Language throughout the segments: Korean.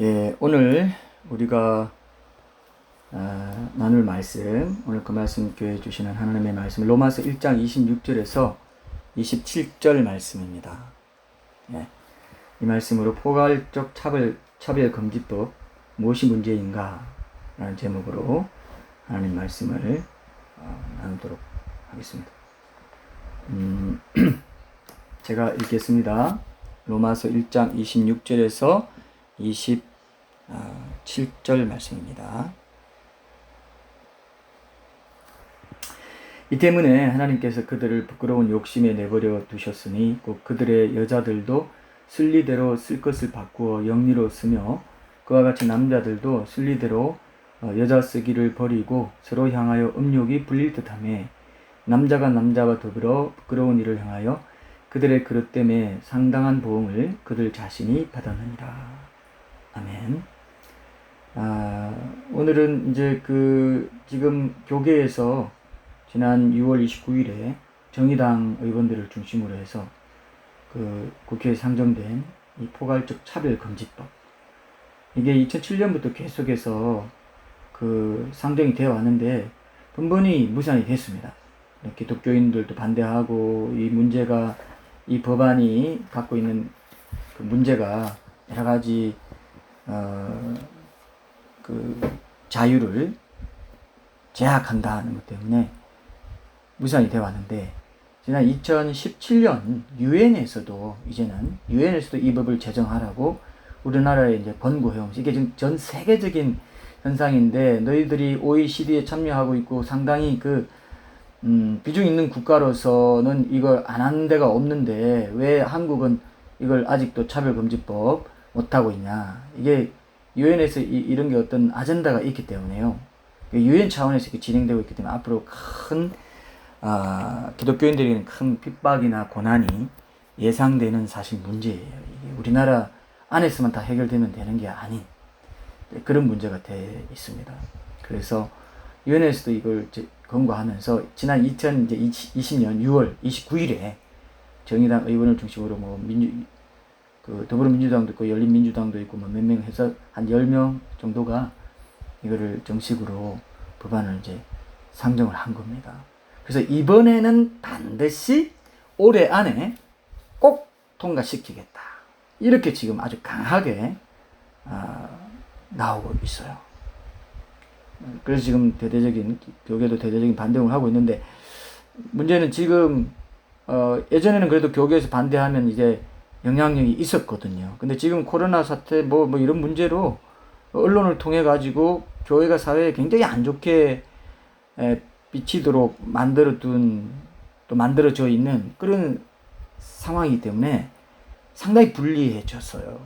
예, 오늘 우리가 나눌 말씀, 오늘 그 말씀 교회 주시는 하나님의 말씀, 로마서 1장 26절에서 27절 말씀입니다. 예, 이 말씀으로 포괄적 차별금지법 무엇이 문제인가? 라는 제목으로 하나님 말씀을 나누도록 하겠습니다. 제가 읽겠습니다. 로마서 1장 26절에서 27절 말씀입니다. 이 때문에 하나님께서 그들을 부끄러운 욕심에 내버려 두셨으니 곧 그들의 여자들도 순리대로 쓸 것을 바꾸어 영리로 쓰며 그와 같이 남자들도 순리대로 여자 쓰기를 버리고 서로 향하여 음욕이 불릴 듯하며 남자가 남자와 더불어 부끄러운 일을 향하여 그들의 그릇됨에 상당한 보응을 그들 자신이 받았느니라. 아멘. 오늘은 이제 지금 교계에서 지난 6월 29일에 정의당 의원들을 중심으로 해서 국회에 상정된 이 포괄적 차별금지법, 이게 2007년부터 계속해서 상정이 되어 왔는데 번번이 무산이 됐습니다. 기독교인들도 반대하고 이 법안이 갖고 있는 그 문제가 여러 가지 자유를 제약한다는 것 때문에 무산이 되어 왔는데, 지난 2017년 유엔에서도 이 법을 제정하라고 우리나라에 이제 권고해오면서, 이게 지금 전 세계적인 현상인데 너희들이 OECD에 참여하고 있고 상당히 비중 있는 국가로서는 이걸 안 하는 데가 없는데 왜 한국은 이걸 아직도 차별금지법 못하고 있냐. 이게 유엔에서 이런 게 어떤 아젠다가 있기 때문에요. 유엔 차원에서 이렇게 진행되고 있기 때문에 앞으로 기독교인들에게는 큰 핍박이나 고난이 예상되는 사실 문제예요. 이게 우리나라 안에서만 다 해결되면 되는 게 아닌 그런 문제가 돼 있습니다. 그래서 유엔에서도 이걸 권고하면서 지난 2020년 6월 29일에 정의당 의원을 중심으로 더불어민주당도 있고 열린민주당도 있고 몇 명 해서 한 10명 정도가 이거를 정식으로 법안을 이제 상정을 한 겁니다. 그래서 이번에는 반드시 올해 안에 꼭 통과시키겠다. 이렇게 지금 아주 강하게 나오고 있어요. 그래서 지금 교계도 대대적인 반대를 하고 있는데, 문제는 지금 예전에는 그래도 교계에서 반대하면 이제 영향력이 있었거든요. 근데 지금 코로나 사태 이런 문제로 언론을 통해 가지고 교회가 사회에 굉장히 안 좋게 비치도록 만들어져 있는 그런 상황이기 때문에 상당히 불리해졌어요.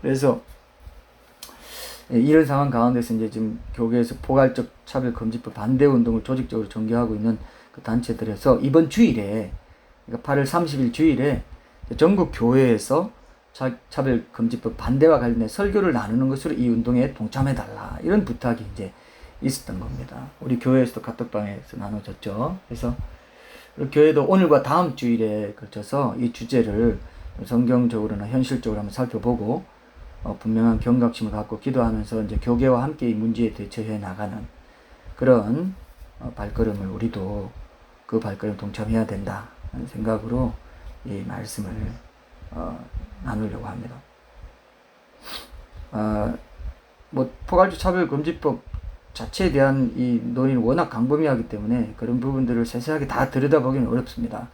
그래서 이런 상황 가운데서 이제 지금 교계에서 포괄적 차별금지법 반대 운동을 조직적으로 전개하고 있는 그 단체들에서 이번 주일에, 그러니까 8월 30일 주일에 전국 교회에서 차별금지법 반대와 관련해 설교를 나누는 것으로 이 운동에 동참해달라, 이런 부탁이 이제 있었던 겁니다. 우리 교회에서도 카톡방에서 나눠졌죠. 그래서 우리 교회도 오늘과 다음 주일에 걸쳐서 이 주제를 성경적으로나 현실적으로 한번 살펴보고 분명한 경각심을 갖고 기도하면서 이제 교계와 함께 이 문제에 대처해 나가는 그런 발걸음을, 우리도 그 발걸음 동참해야 된다 하는 생각으로 이 말씀을 나누려고 합니다. 포괄적 차별금지법 자체에 대한 이 논의는 워낙 광범위하기 때문에 그런 부분들을 세세하게 다 들여다보기는 어렵습니다.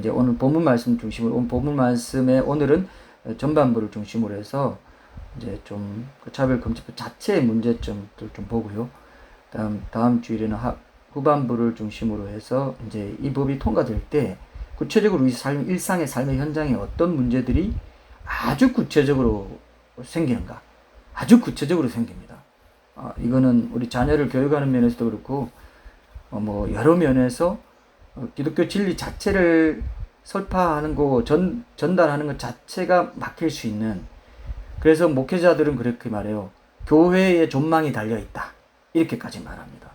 이제 오늘 본문 말씀 중심으로, 본문 말씀에 오늘은 전반부를 중심으로 해서 이제 그 차별금지법 자체의 문제점들 좀 보고요. 다음 주일에는 후반부를 중심으로 해서 이제 이 법이 통과될 때 구체적으로 우리 일상의 삶의 현장에 어떤 문제들이 아주 구체적으로 생기는가. 아주 구체적으로 생깁니다. 이거는 우리 자녀를 교육하는 면에서도 그렇고, 여러 면에서 기독교 진리 자체를 설파하는 거, 전달하는 것 자체가 막힐 수 있는, 그래서 목회자들은 그렇게 말해요. 교회에 존망이 달려있다. 이렇게까지 말합니다.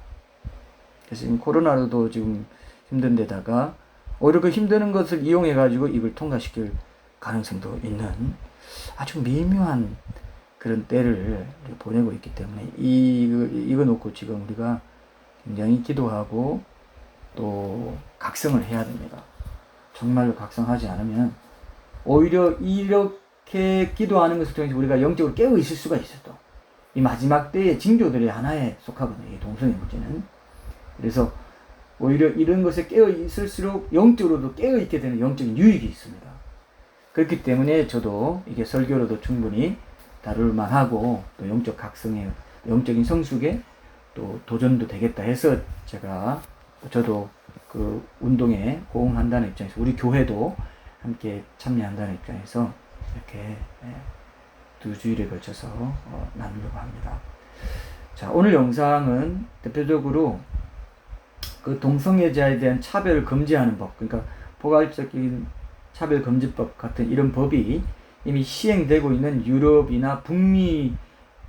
그래서 지금 코로나로도 지금 힘든 데다가 오히려 그 힘드는 것을 이용해가지고 이걸 통과시킬 가능성도 있는 아주 미묘한 그런 때를 보내고 있기 때문에 이거 놓고 지금 우리가 굉장히 기도하고 또 각성을 해야 됩니다. 정말로 각성하지 않으면 오히려 이렇게 기도하는 것을 통해서 우리가 영적으로 깨어 있을 수가 있어요. 또 이 마지막 때의 징조들의 하나에 속하거든요. 이 동성애 문제는. 그래서 오히려 이런 것에 깨어 있을수록 영적으로도 깨어 있게 되는 영적인 유익이 있습니다. 그렇기 때문에 저도 이게 설교로도 충분히 다룰 만하고 또 영적 각성에 영적인 성숙에 또 도전도 되겠다 해서 저도 그 운동에 호응한다는 입장에서 우리 교회도 함께 참여한다는 입장에서 이렇게 2주일에 걸쳐서 나누려고 합니다. 자, 오늘 영상은 대표적으로 그 동성애자에 대한 차별을 금지하는 법, 그러니까 포괄적인 차별금지법 같은 이런 법이 이미 시행되고 있는 유럽이나 북미에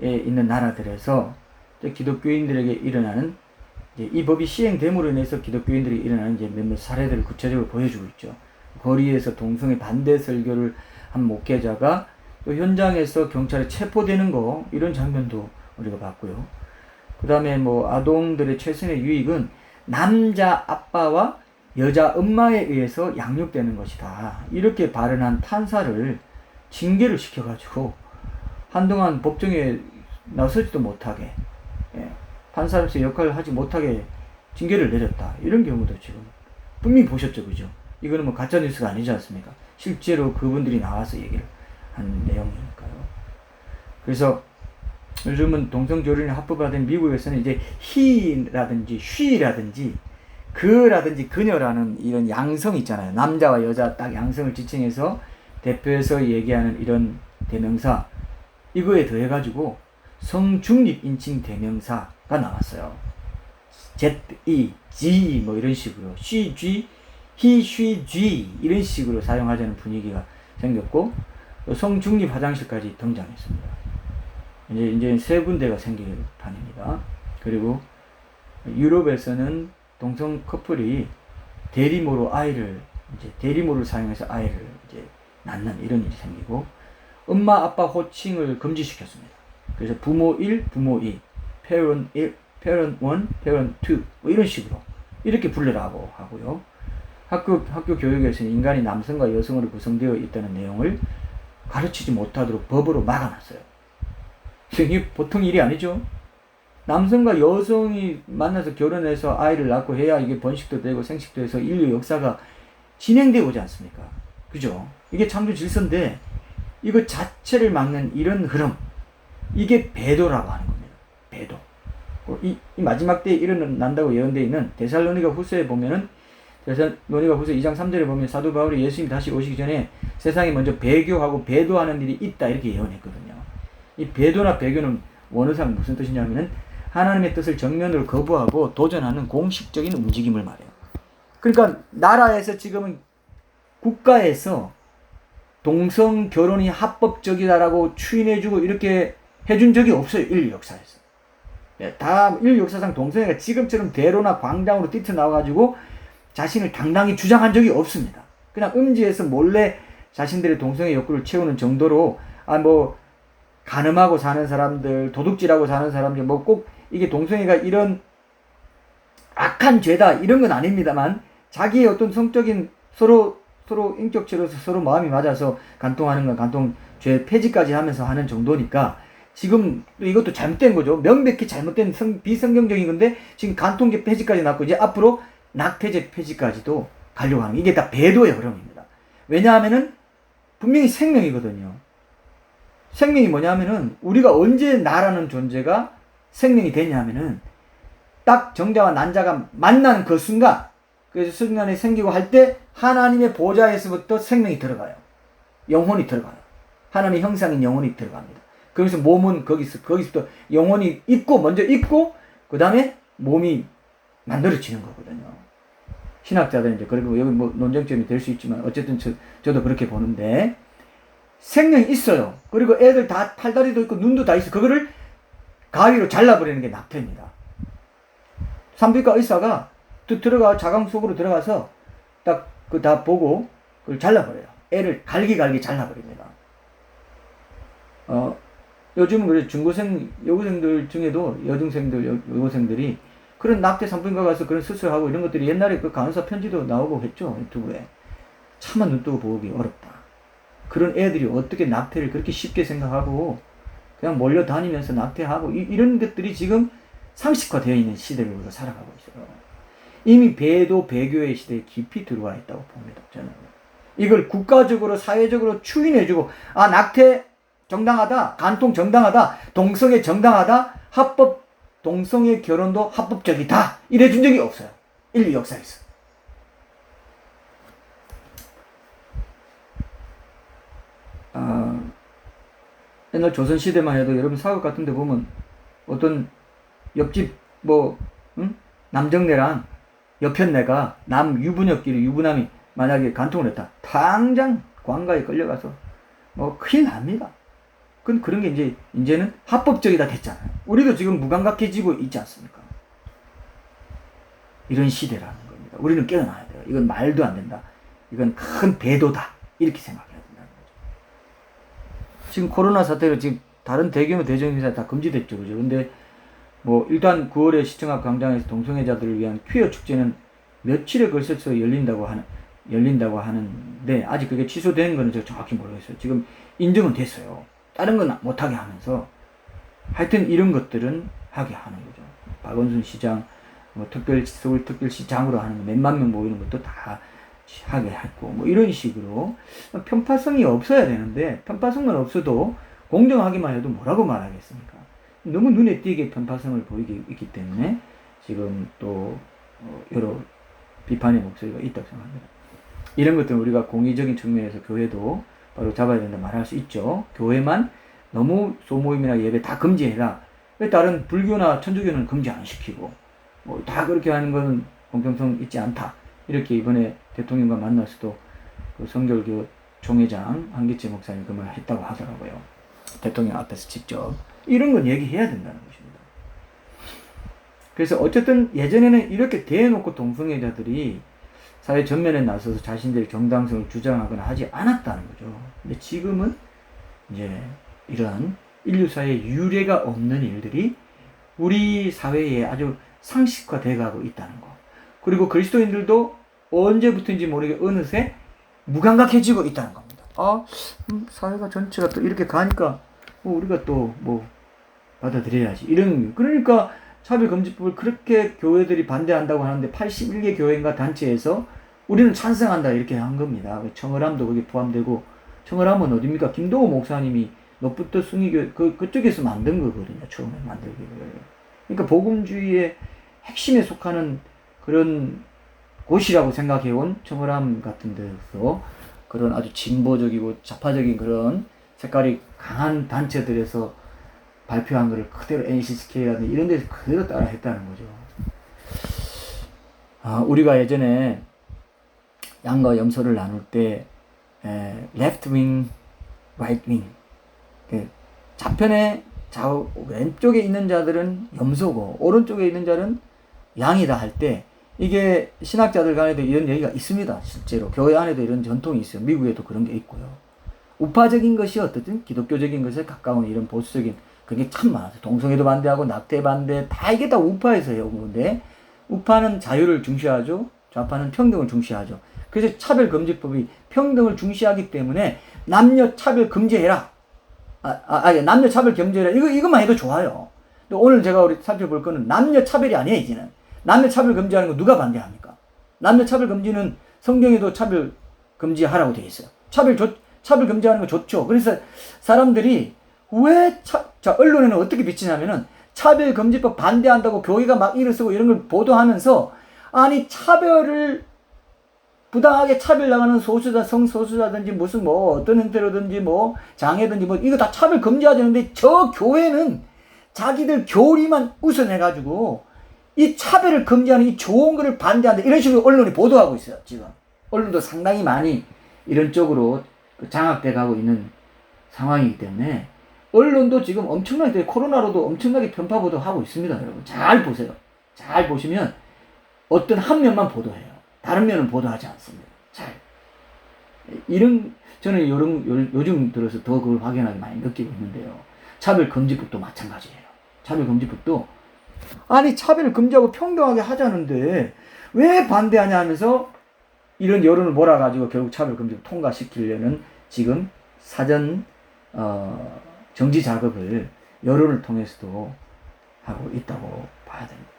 있는 나라들에서 기독교인들에게 일어나는 이 법이 시행됨으로 인해서 기독교인들이 일어나는 몇몇 사례들을 구체적으로 보여주고 있죠. 거리에서 동성애 반대 설교를 한 목회자가 또 현장에서 경찰에 체포되는 거, 이런 장면도 우리가 봤고요. 그 다음에 아동들의 최선의 유익은 남자 아빠와 여자 엄마에 의해서 양육되는 것이다. 이렇게 발언한 판사를 징계를 시켜가지고 한동안 법정에 나서지도 못하게, 판사로서 역할을 하지 못하게 징계를 내렸다. 이런 경우도 지금 분명히 보셨죠, 그죠? 이거는 가짜뉴스가 아니지 않습니까? 실제로 그분들이 나와서 얘기를 한 내용이니까요. 그래서 요즘은 동성결혼이 합법화된 미국에서는 이제 he라든지 she라든지 그라든지 그녀라는 이런 양성 있잖아요. 남자와 여자 딱 양성을 지칭해서 대표해서 얘기하는 이런 대명사, 이거에 더해가지고 성중립 인칭 대명사가 나왔어요. Z-E, G 이런 식으로 she, G, he, she, G 이런 식으로 사용하자는 분위기가 생겼고 성중립 화장실까지 등장했습니다. 이제 세 군데가 생길 판입니다. 그리고 유럽에서는 동성 커플이 대리모를 사용해서 아이를 낳는 이런 일이 생기고 엄마 아빠 호칭을 금지시켰습니다. 그래서 부모 1, 부모 2, parent 1, parent 1, parent 2 이런 식으로 이렇게 불러라고 하고요. 학교 교육에서는 인간이 남성과 여성으로 구성되어 있다는 내용을 가르치지 못하도록 법으로 막아놨어요. 이게 보통 일이 아니죠. 남성과 여성이 만나서 결혼해서 아이를 낳고 해야 이게 번식도 되고 생식도 해서 인류 역사가 진행되어 오지 않습니까? 그죠? 이게 창조 질서인데 이거 자체를 막는 이런 흐름, 이게 배도라고 하는 겁니다. 배도. 이 마지막 때에 일어난다고 예언되어 있는 데살로니가 후서에 보면은 데살로니가 후서 2장 3절에 보면 사도 바울이 예수님 다시 오시기 전에 세상에 먼저 배교하고 배도하는 일이 있다 이렇게 예언했거든요. 이 배도나 배교는 원어상 무슨 뜻이냐면은 하나님의 뜻을 정면으로 거부하고 도전하는 공식적인 움직임을 말해요. 그러니까 나라에서 지금은 국가에서 동성 결혼이 합법적이다라고 추인해주고 이렇게 해준 적이 없어요. 인류 역사에서. 다 인류 역사상 동성애가 지금처럼 대로나 광장으로 뛰쳐나와가지고 자신을 당당히 주장한 적이 없습니다. 그냥 음지에서 몰래 자신들의 동성애 욕구를 채우는 정도로 간음하고 사는 사람들, 도둑질하고 사는 사람들, 꼭 이게 동성애가 이런 악한 죄다 이런 건 아닙니다만 자기의 어떤 성적인 서로 인격체로서 서로 마음이 맞아서 간통하는 건 간통죄 폐지까지 하면서 하는 정도니까 지금 이것도 잘못된 거죠. 명백히 잘못된 비성경적인 건데 지금 간통죄 폐지까지 났고 이제 앞으로 낙태죄 폐지까지도 가려고 하는 이게 다 배도의 흐름입니다. 왜냐하면은 분명히 생명이거든요. 생명이 뭐냐면은 우리가 언제 나라는 존재가 생명이 되냐면은 딱 정자와 난자가 만나는 그 순간, 그래서 순간에 생기고 할 때 하나님의 보좌에서부터 생명이 들어가요. 영혼이 들어가요. 하나님의 형상인 영혼이 들어갑니다. 그래서 몸은 거기서부터 영혼이 먼저 있고 그 다음에 몸이 만들어지는 거거든요. 신학자들은 이제 그리고 여기 논쟁점이 될 수 있지만 어쨌든 저도 그렇게 보는데 생명이 있어요. 그리고 애들 다 팔다리도 있고 눈도 다 있어. 그거를 가위로 잘라버리는 게 낙태입니다. 산부인과 의사가 들어가 자궁 속으로 들어가서 딱 다 보고 그걸 잘라버려요. 애를 갈기갈기 잘라버립니다. 요즘은 그래 중고생 여고생들 중에도 여중생들 여고생들이 그런 낙태 산부인과 가서 그런 수술하고 이런 것들이 옛날에 그 간호사 편지도 나오고 했죠 유튜브에. 차마 눈뜨고 보기 어렵다. 그런 애들이 어떻게 낙태를 그렇게 쉽게 생각하고 그냥 몰려다니면서 낙태하고 이런 것들이 지금 상식화되어 있는 시대를 우리가 살아가고 있어요. 이미 배도 배교의 시대에 깊이 들어와 있다고 봅니다. 저는 이걸 국가적으로 사회적으로 추인해주고 낙태 정당하다, 간통 정당하다, 동성애 정당하다, 합법 동성애 결혼도 합법적이다 이래준 적이 없어요. 인류 역사에서. 옛날 조선시대만 해도 여러분 사극 같은 데 보면 어떤 옆집 남정네랑 여편네가 남 유부녀끼리 유부남이 만약에 간통을 했다. 당장 관가에 끌려가서 큰일 납니다. 그런 게 이제는 합법적이다 됐잖아요. 우리도 지금 무감각해지고 있지 않습니까? 이런 시대라는 겁니다. 우리는 깨어나야 돼요. 이건 말도 안 된다. 이건 큰 배도다. 이렇게 생각해야 된다는 거죠. 지금 코로나 사태로 지금 다른 대규모 대중행사 다 금지됐죠. 그죠? 근데 일단 9월에 시청 앞 광장에서 동성애자들을 위한 퀴어 축제는 며칠에 걸쳐서 열린다고 하는데 아직 그게 취소된 거는 제가 정확히 모르겠어요. 지금 인정은 됐어요. 다른 건 못하게 하면서 하여튼 이런 것들은 하게 하는 거죠. 박원순 시장 서울 특별시장으로 하는 거 몇만 명 모이는 것도 다 하게 했고 이런 식으로 편파성이 없어야 되는데 편파성만 없어도 공정하기만 해도 뭐라고 말하겠습니까? 너무 눈에 띄게 편파성을 보이기 있기 때문에 지금 또 여러 비판의 목소리가 있다고 생각합니다. 이런 것들은 우리가 공의적인 측면에서 교회도 바로 잡아야 된다 말할 수 있죠. 교회만 너무 소모임이나 예배 다 금지해라. 왜 다른 불교나 천주교는 금지 안 시키고 다 그렇게 하는 건 공평성 있지 않다. 이렇게 이번에 대통령과 만나서도 그 성결교 총회장 한기채 목사님 그 말 했다고 하더라고요. 대통령 앞에서 직접. 이런 건 얘기해야 된다는 것입니다. 그래서 어쨌든 예전에는 이렇게 대놓고 동성애자들이 사회 전면에 나서서 자신들의 정당성을 주장하거나 하지 않았다는 거죠. 근데 지금은 이제 이러한 인류사의 유례가 없는 일들이 우리 사회에 아주 상식화되어 가고 있다는 거. 그리고 그리스도인들도 언제부터인지 모르게 어느새 무감각해지고 있다는 겁니다. 사회가 전체가 또 이렇게 가니까 우리가 또 받아들여야지. 그러니까 차별금지법을 그렇게 교회들이 반대한다고 하는데 81개 교회인가 단체에서 우리는 찬성한다 이렇게 한 겁니다. 청어람도 거기 포함되고, 청어람은 어딥니까? 김도호 목사님이 노부터 숭의교 그쪽에서 만든 거거든요. 처음에 만들기를. 그러니까 복음주의의 핵심에 속하는 그런 곳이라고 생각해온 청어람 같은 데서 그런 아주 진보적이고 좌파적인 그런 색깔이 강한 단체들에서 발표한 거를 그대로 NCSK라든지 이런 데서 그대로 따라 했다는 거죠. 우리가 예전에 양과 염소를 나눌 때 left wing, right wing 좌편에 왼쪽에 있는 자들은 염소고 오른쪽에 있는 자는 양이다 할 때 이게 신학자들 간에도 이런 얘기가 있습니다. 실제로 교회 안에도 이런 전통이 있어요. 미국에도 그런 게 있고요. 우파적인 것이 어떻든 기독교적인 것에 가까운 이런 보수적인 그게 참 많아요. 동성애도 반대하고 낙태 반대 다 이게 다 우파에서 해온 건데 우파는 자유를 중시하죠. 좌파는 평등을 중시하죠. 그래서 차별금지법이 평등을 중시하기 때문에 남녀 차별 금지해라. 남녀 차별 금지해라. 이것만 해도 좋아요. 오늘 제가 우리 살펴볼 거는 남녀 차별이 아니에요. 이제는 남녀 차별 금지하는 거 누가 반대합니까? 남녀 차별 금지는 성경에도 차별 금지하라고 되어 있어요. 차별 금지하는 거 좋죠. 그래서 사람들이 언론에는 어떻게 비치냐면은 차별금지법 반대한다고 교회가 막 일을 쓰고 이런 걸 보도하면서 아니 차별을 부당하게 차별당하는 성소수자든지 무슨 어떤 형태로든지 장애든지 이거 다 차별 금지해야 되는데 저 교회는 자기들 교리만 우선해가지고 이 차별을 금지하는 이 좋은 거를 반대한다 이런 식으로 언론이 보도하고 있어요. 지금 언론도 상당히 많이 이런 쪽으로 장악돼 가고 있는 상황이기 때문에 언론도 지금 엄청나게 코로나로도 엄청나게 편파 보도하고 있습니다. 여러분 잘 보세요. 잘 보시면 어떤 한 면만 보도해요. 다른 면은 보도하지 않습니다. 저는 요즘 들어서 더 그걸 확연하게 많이 느끼고 있는데요. 차별금지법도 마찬가지예요. 차별금지법도 아니 차별을 금지하고 평등하게 하자는데 왜 반대하냐 하면서 이런 여론을 몰아가지고 결국 차별금지법 통과시키려는 지금 사전 정지 작업을 여론을 통해서도 하고 있다고 봐야 됩니다.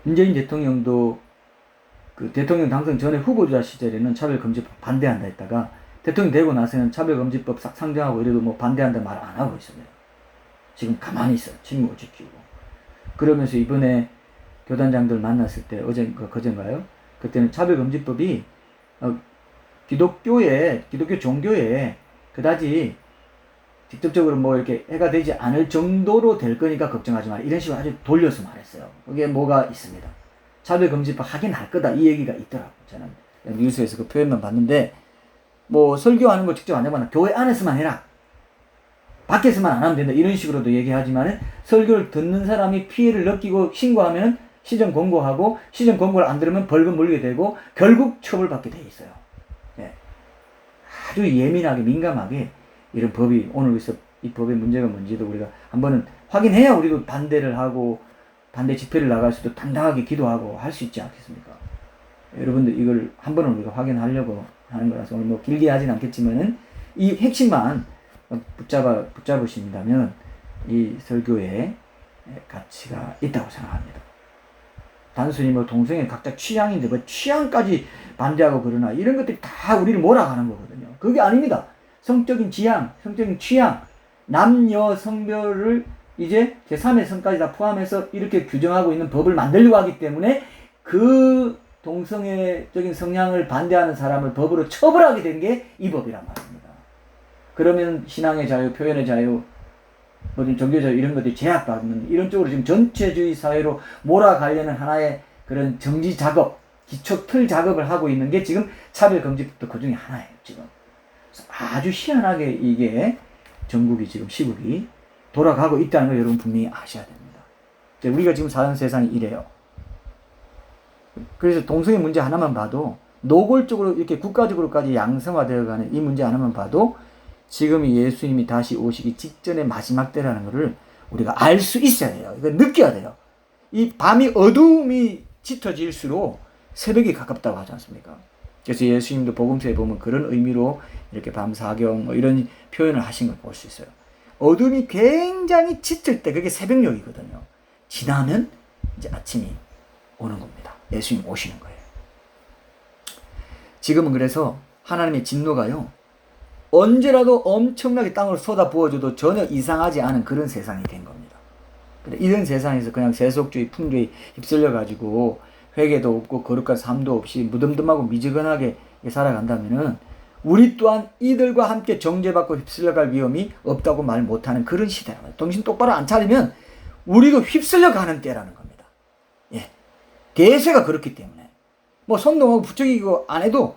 문재인 대통령도 그 대통령 당선 전에 후보자 시절에는 차별금지법 반대한다 했다가 대통령 되고 나서는 차별금지법 싹 상정하고 이래도 뭐 반대한다 말 안 하고 있습니다. 지금 가만히 있어요. 침묵을 지키고. 그러면서 이번에 교단장들 만났을 때 그젠가요? 그때는 차별금지법이 기독교 종교에 그다지 직접적으로 뭐 이렇게 해가 되지 않을 정도로 될 거니까 걱정하지 마라. 이런 식으로 아주 돌려서 말했어요. 그게 뭐가 있습니다. 차별금지법 하긴 할 거다. 이 얘기가 있더라고요. 저는 뉴스에서 그 표현만 봤는데 뭐 설교하는 거 직접 안 해봤나. 교회 안에서만 해라. 밖에서만 안 하면 된다. 이런 식으로도 얘기하지만 설교를 듣는 사람이 피해를 느끼고 신고하면 시정 권고하고 시정 권고를 안 들으면 벌금 물리게 되고 결국 처벌받게 돼 있어요. 네. 아주 예민하게 민감하게 이런 법이 오늘 그래서 이 법의 문제가 뭔지도 우리가 한번은 확인해야 우리도 반대를 하고 반대 집회를 나갈 수도 당당하게 기도하고 할 수 있지 않겠습니까? 여러분들 이걸 한번은 우리가 확인하려고 하는 거라서 오늘 뭐 길게 하진 않겠지만은 이 핵심만 붙잡으신다면 이 설교에 가치가 있다고 생각합니다. 단순히 뭐 동성애 각자 취향인데 뭐 취향까지 반대하고 그러나 이런 것들이 다 우리를 몰아가는 거거든요. 그게 아닙니다. 성적인 지향, 성적인 취향, 남녀 성별을 이제 제3의 성까지 다 포함해서 이렇게 규정하고 있는 법을 만들려고 하기 때문에 그 동성애적인 성향을 반대하는 사람을 법으로 처벌하게 된 게 이 법이란 말입니다. 그러면 신앙의 자유, 표현의 자유, 모든 종교 자유 이런 것들이 제약받는 이런 쪽으로 지금 전체주의 사회로 몰아가려는 하나의 그런 정지 작업, 기초 틀 작업을 하고 있는 게 지금 차별금지법도 그 중에 하나예요. 지금 아주 희한하게 이게 전국이 지금 시국이 돌아가고 있다는 걸 여러분 분명히 아셔야 됩니다. 우리가 지금 사는 세상이 이래요. 그래서 동성애 문제 하나만 봐도 노골적으로 이렇게 국가적으로까지 양성화되어가는 이 문제 하나만 봐도 지금 예수님이 다시 오시기 직전의 마지막 때라는 것을 우리가 알 수 있어야 해요. 이거 느껴야 돼요. 이 밤이 어두움이 짙어질수록 새벽이 가깝다고 하지 않습니까? 그래서 예수님도 복음서에 보면 그런 의미로 이렇게 밤사경 뭐 이런 표현을 하신 걸 볼 수 있어요. 어둠이 굉장히 짙을 때 그게 새벽녘이거든요. 지나면 이제 아침이 오는 겁니다. 예수님 오시는 거예요. 지금은 그래서 하나님의 진노가요. 언제라도 엄청나게 땅으로 쏟아 부어줘도 전혀 이상하지 않은 그런 세상이 된 겁니다. 이런 세상에서 그냥 세속주의, 풍조에 휩쓸려가지고 회개도 없고 거룩한 삶도 없이 무덤덤하고 미지근하게 살아간다면은 우리 또한 이들과 함께 정죄받고 휩쓸려갈 위험이 없다고 말 못하는 그런 시대라고요. 정신 똑바로 안 차리면 우리도 휩쓸려가는 때라는 겁니다. 예, 대세가 그렇기 때문에 뭐 선동하고 부쩍이고 안 해도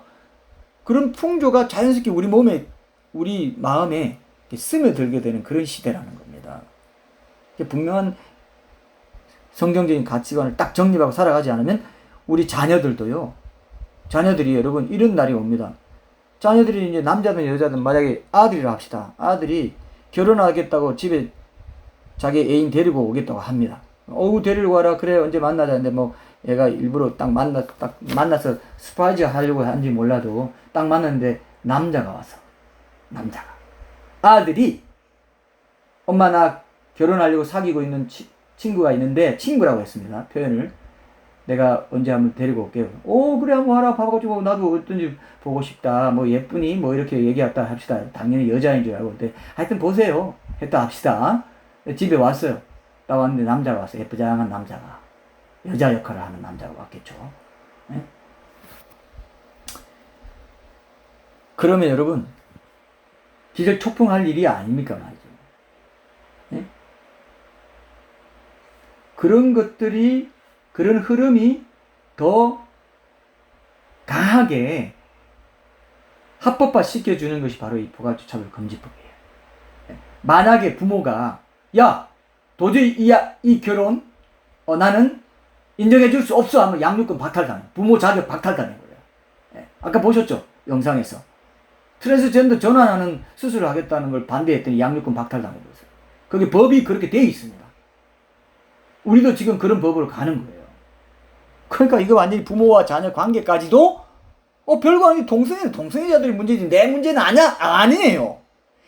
그런 풍조가 자연스럽게 우리 몸에 우리 마음에 스며들게 되는 그런 시대라는 겁니다. 분명한 성경적인 가치관을 딱 정립하고 살아가지 않으면 우리 자녀들도요. 자녀들이 여러분 이런 날이 옵니다. 자녀들이 이제 남자든 여자든 만약에 아들이라 합시다. 아들이 결혼하겠다고 집에 자기 애인 데리고 오겠다고 합니다. 데리고 와라. 그래 언제 만나자. 근데 뭐 얘가 일부러 딱 만나서 스파이즈 하려고 한지 몰라도 딱 만났는데 남자가 와서 아들이 엄마 나 결혼하려고 사귀고 있는 친구가 있는데 친구라고 했습니다. 표현을 내가 언제 한번 데리고 올게요. 그래 한번 와라 봐가지고 나도 어떤지 보고 싶다. 뭐 예쁘니 뭐 이렇게 얘기했다 합시다. 당연히 여자인 줄 알고 근데 하여튼 보세요 했다 합시다. 집에 왔어요. 딱 왔는데 남자가 왔어요. 예쁘장한 남자가 여자 역할을 하는 남자가 왔겠죠. 네? 그러면 여러분 기절 촉풍할 일이 아닙니까 말이죠. 네? 그런 것들이 그런 흐름이 더 강하게 합법화 시켜주는 것이 바로 이 포괄적 차별금지법이에요. 만약에 부모가 야 도저히 이 결혼 나는 인정해줄 수 없어 하면 양육권 박탈당해. 부모 자격 박탈당해 버려요. 아까 보셨죠? 영상에서 트랜스젠더 전환하는 수술을 하겠다는 걸 반대했더니 양육권 박탈당해버렸어요. 그게 법이 그렇게 돼 있습니다. 우리도 지금 그런 법으로 가는 거예요. 그러니까 이거 완전히 부모와 자녀 관계까지도 별거 아니 동성애자들이 문제지 내 문제는 아니에요.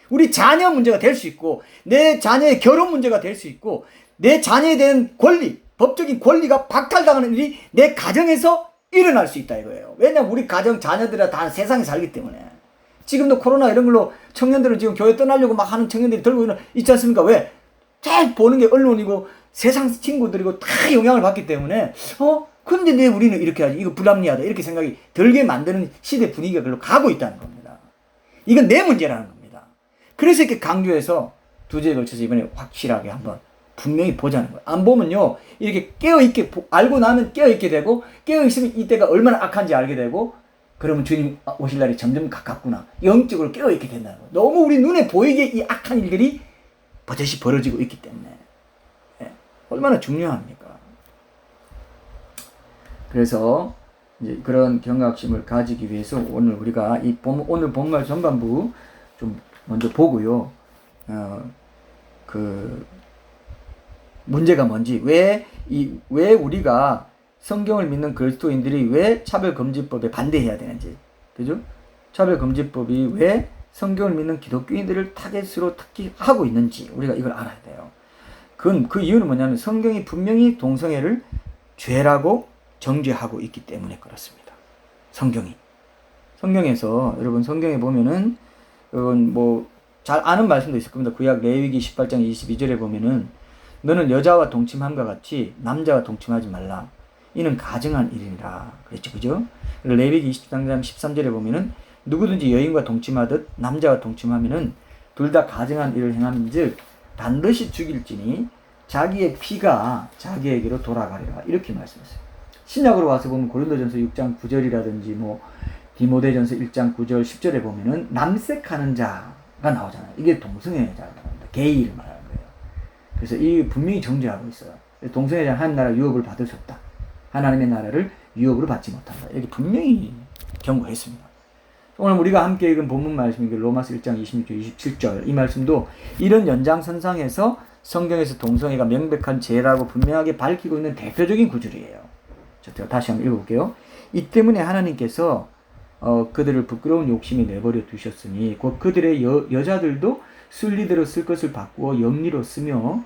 우리 자녀 문제가 될 수 있고 내 자녀의 결혼 문제가 될 수 있고 내 자녀에 대한 권리, 법적인 권리가 박탈당하는 일이 내 가정에서 일어날 수 있다 이거예요. 왜냐면 우리 가정 자녀들이 다 세상에 살기 때문에. 지금도 코로나 이런 걸로 청년들은 지금 교회 떠나려고 막 하는 청년들이 들고 있지 않습니까? 왜? 잘 보는 게 언론이고 세상 친구들이고 다 영향을 받기 때문에 근데 왜 우리는 이렇게 하지? 이거 불합리하다 이렇게 생각이 들게 만드는 시대 분위기가 그걸로 가고 있다는 겁니다. 이건 내 문제라는 겁니다. 그래서 이렇게 강조해서 두 주에 걸쳐서 이번에 확실하게 한번 분명히 보자는 거예요. 안 보면요 이렇게 깨어있게 알고 나면 깨어있게 되고 깨어있으면 이때가 얼마나 악한지 알게 되고 그러면 주님 오실 날이 점점 가깝구나. 영적으로 깨어있게 된다는 거예요. 너무 우리 눈에 보이게 이 악한 일들이 버젓이 벌어지고 있기 때문에 얼마나 중요합니까? 그래서 이제 그런 경각심을 가지기 위해서 오늘 우리가 오늘 본말 전반부 좀 먼저 보고요. 그 문제가 뭔지 왜 우리가 성경을 믿는 그리스도인들이 왜 차별금지법에 반대해야 되는지, 그죠? 차별금지법이 왜 성경을 믿는 기독교인들을 타겟으로 특히 하고 있는지 우리가 이걸 알아야 돼요. 그 이유는 뭐냐면 성경이 분명히 동성애를 죄라고 정죄하고 있기 때문에 그렇습니다. 성경에서 여러분 성경에 보면은 여러분 뭐 잘 아는 말씀도 있을 겁니다. 구약 레위기 18장 22절에 보면은 너는 여자와 동침함과 같이 남자와 동침하지 말라. 이는 가증한 일이라 그랬죠. 그죠? 레위기 23장 13절에 보면은 누구든지 여인과 동침하듯 남자와 동침하면은 둘 다 가증한 일을 행함인즉 반드시 죽일지니 자기의 피가 자기에게로 돌아가리라. 이렇게 말씀했어요. 신약으로 와서 보면 고린도전서 6장 9절이라든지 뭐 디모데전서 1장 9절 10절에 보면은 남색하는 자가 나오잖아요. 이게 동성애자라고 합니다. 게이를 말하는 거예요. 그래서 이 분명히 정죄하고 있어요. 동성애자 하나님 나라 유업을 받을 수 없다. 하나님의 나라를 유업으로 받지 못한다. 이렇게 분명히 경고했습니다. 오늘 우리가 함께 읽은 본문 말씀이 로마서 1장 26절 27절 이 말씀도 이런 연장선상에서 성경에서 동성애가 명백한 죄라고 분명하게 밝히고 있는 대표적인 구절이에요. 제가 다시 한번 읽어볼게요. 이 때문에 하나님께서 그들을 부끄러운 욕심에 내버려 두셨으니 곧 그들의 여자들도 순리대로 쓸 것을 바꾸어 영리로 쓰며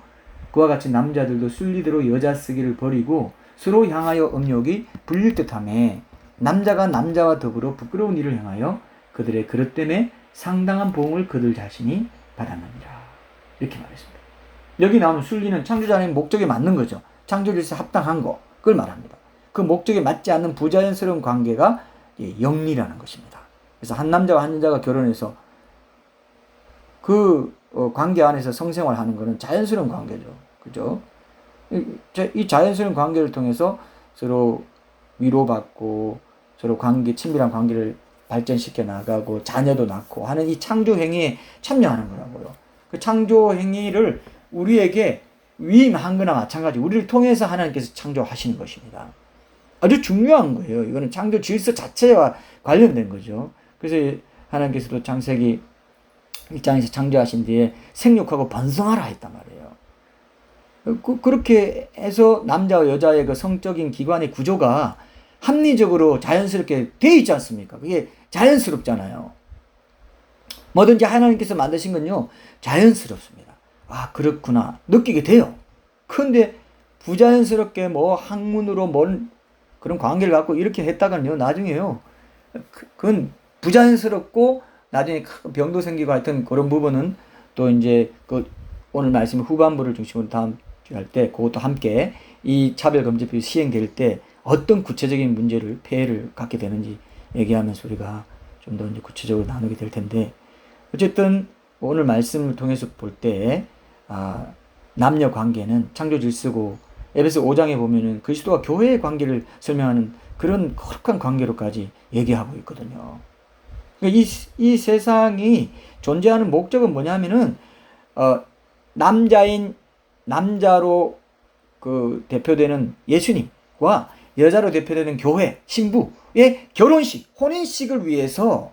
그와 같이 남자들도 순리대로 여자 쓰기를 버리고 서로 향하여 음욕이 불릴 듯하며 남자가 남자와 더불어 부끄러운 일을 행하여 그들의 그릇 때문에 상당한 보응을 그들 자신이 받았느니라. 이렇게 말했습니다. 여기 나오는 순리는 창조자의 목적에 맞는 거죠. 창조질서 합당한 거 그걸 말합니다. 그 목적에 맞지 않는 부자연스러운 관계가 영리라는 것입니다. 그래서 한 남자와 한 여자가 결혼해서 그 관계 안에서 성생활하는 것은 자연스러운 관계죠. 그죠? 이 자연스러운 관계를 통해서 서로 위로받고 서로 친밀한 관계를 발전시켜 나가고 자녀도 낳고 하는 이 창조 행위에 참여하는 거라고요. 그 창조 행위를 우리에게 위임한 거나 마찬가지 우리를 통해서 하나님께서 창조하시는 것입니다. 아주 중요한 거예요. 이거는 창조 질서 자체와 관련된 거죠. 그래서 하나님께서도 창세기 1장에서 창조하신 뒤에 생육하고 번성하라 했단 말이에요. 그렇게 해서 남자와 여자의 그 성적인 기관의 구조가 합리적으로 자연스럽게 되어 있지 않습니까? 그게 자연스럽잖아요. 뭐든지 하나님께서 만드신 건요, 자연스럽습니다. 아, 그렇구나. 느끼게 돼요. 근데 부자연스럽게 뭐 학문으로 뭔 그런 관계를 갖고 이렇게 했다가는요, 나중에요. 그건 부자연스럽고 나중에 병도 생기고 하여튼 그런 부분은 또 이제 그 오늘 말씀 후반부를 중심으로 다음 주에 할 때 그것도 함께 이 차별금지법이 시행될 때 어떤 구체적인 문제를 폐해를 갖게 되는지 얘기하면서 우리가 좀 더 이제 구체적으로 나누게 될 텐데 어쨌든 오늘 말씀을 통해서 볼 때 남녀 관계는 창조 질서고 에베소 5장에 보면은 그리스도와 교회의 관계를 설명하는 그런 거룩한 관계로까지 얘기하고 있거든요. 이 세상이 존재하는 목적은 뭐냐면은 남자로 그 대표되는 예수님과 여자로 대표되는 교회 신부의 결혼식, 혼인식을 위해서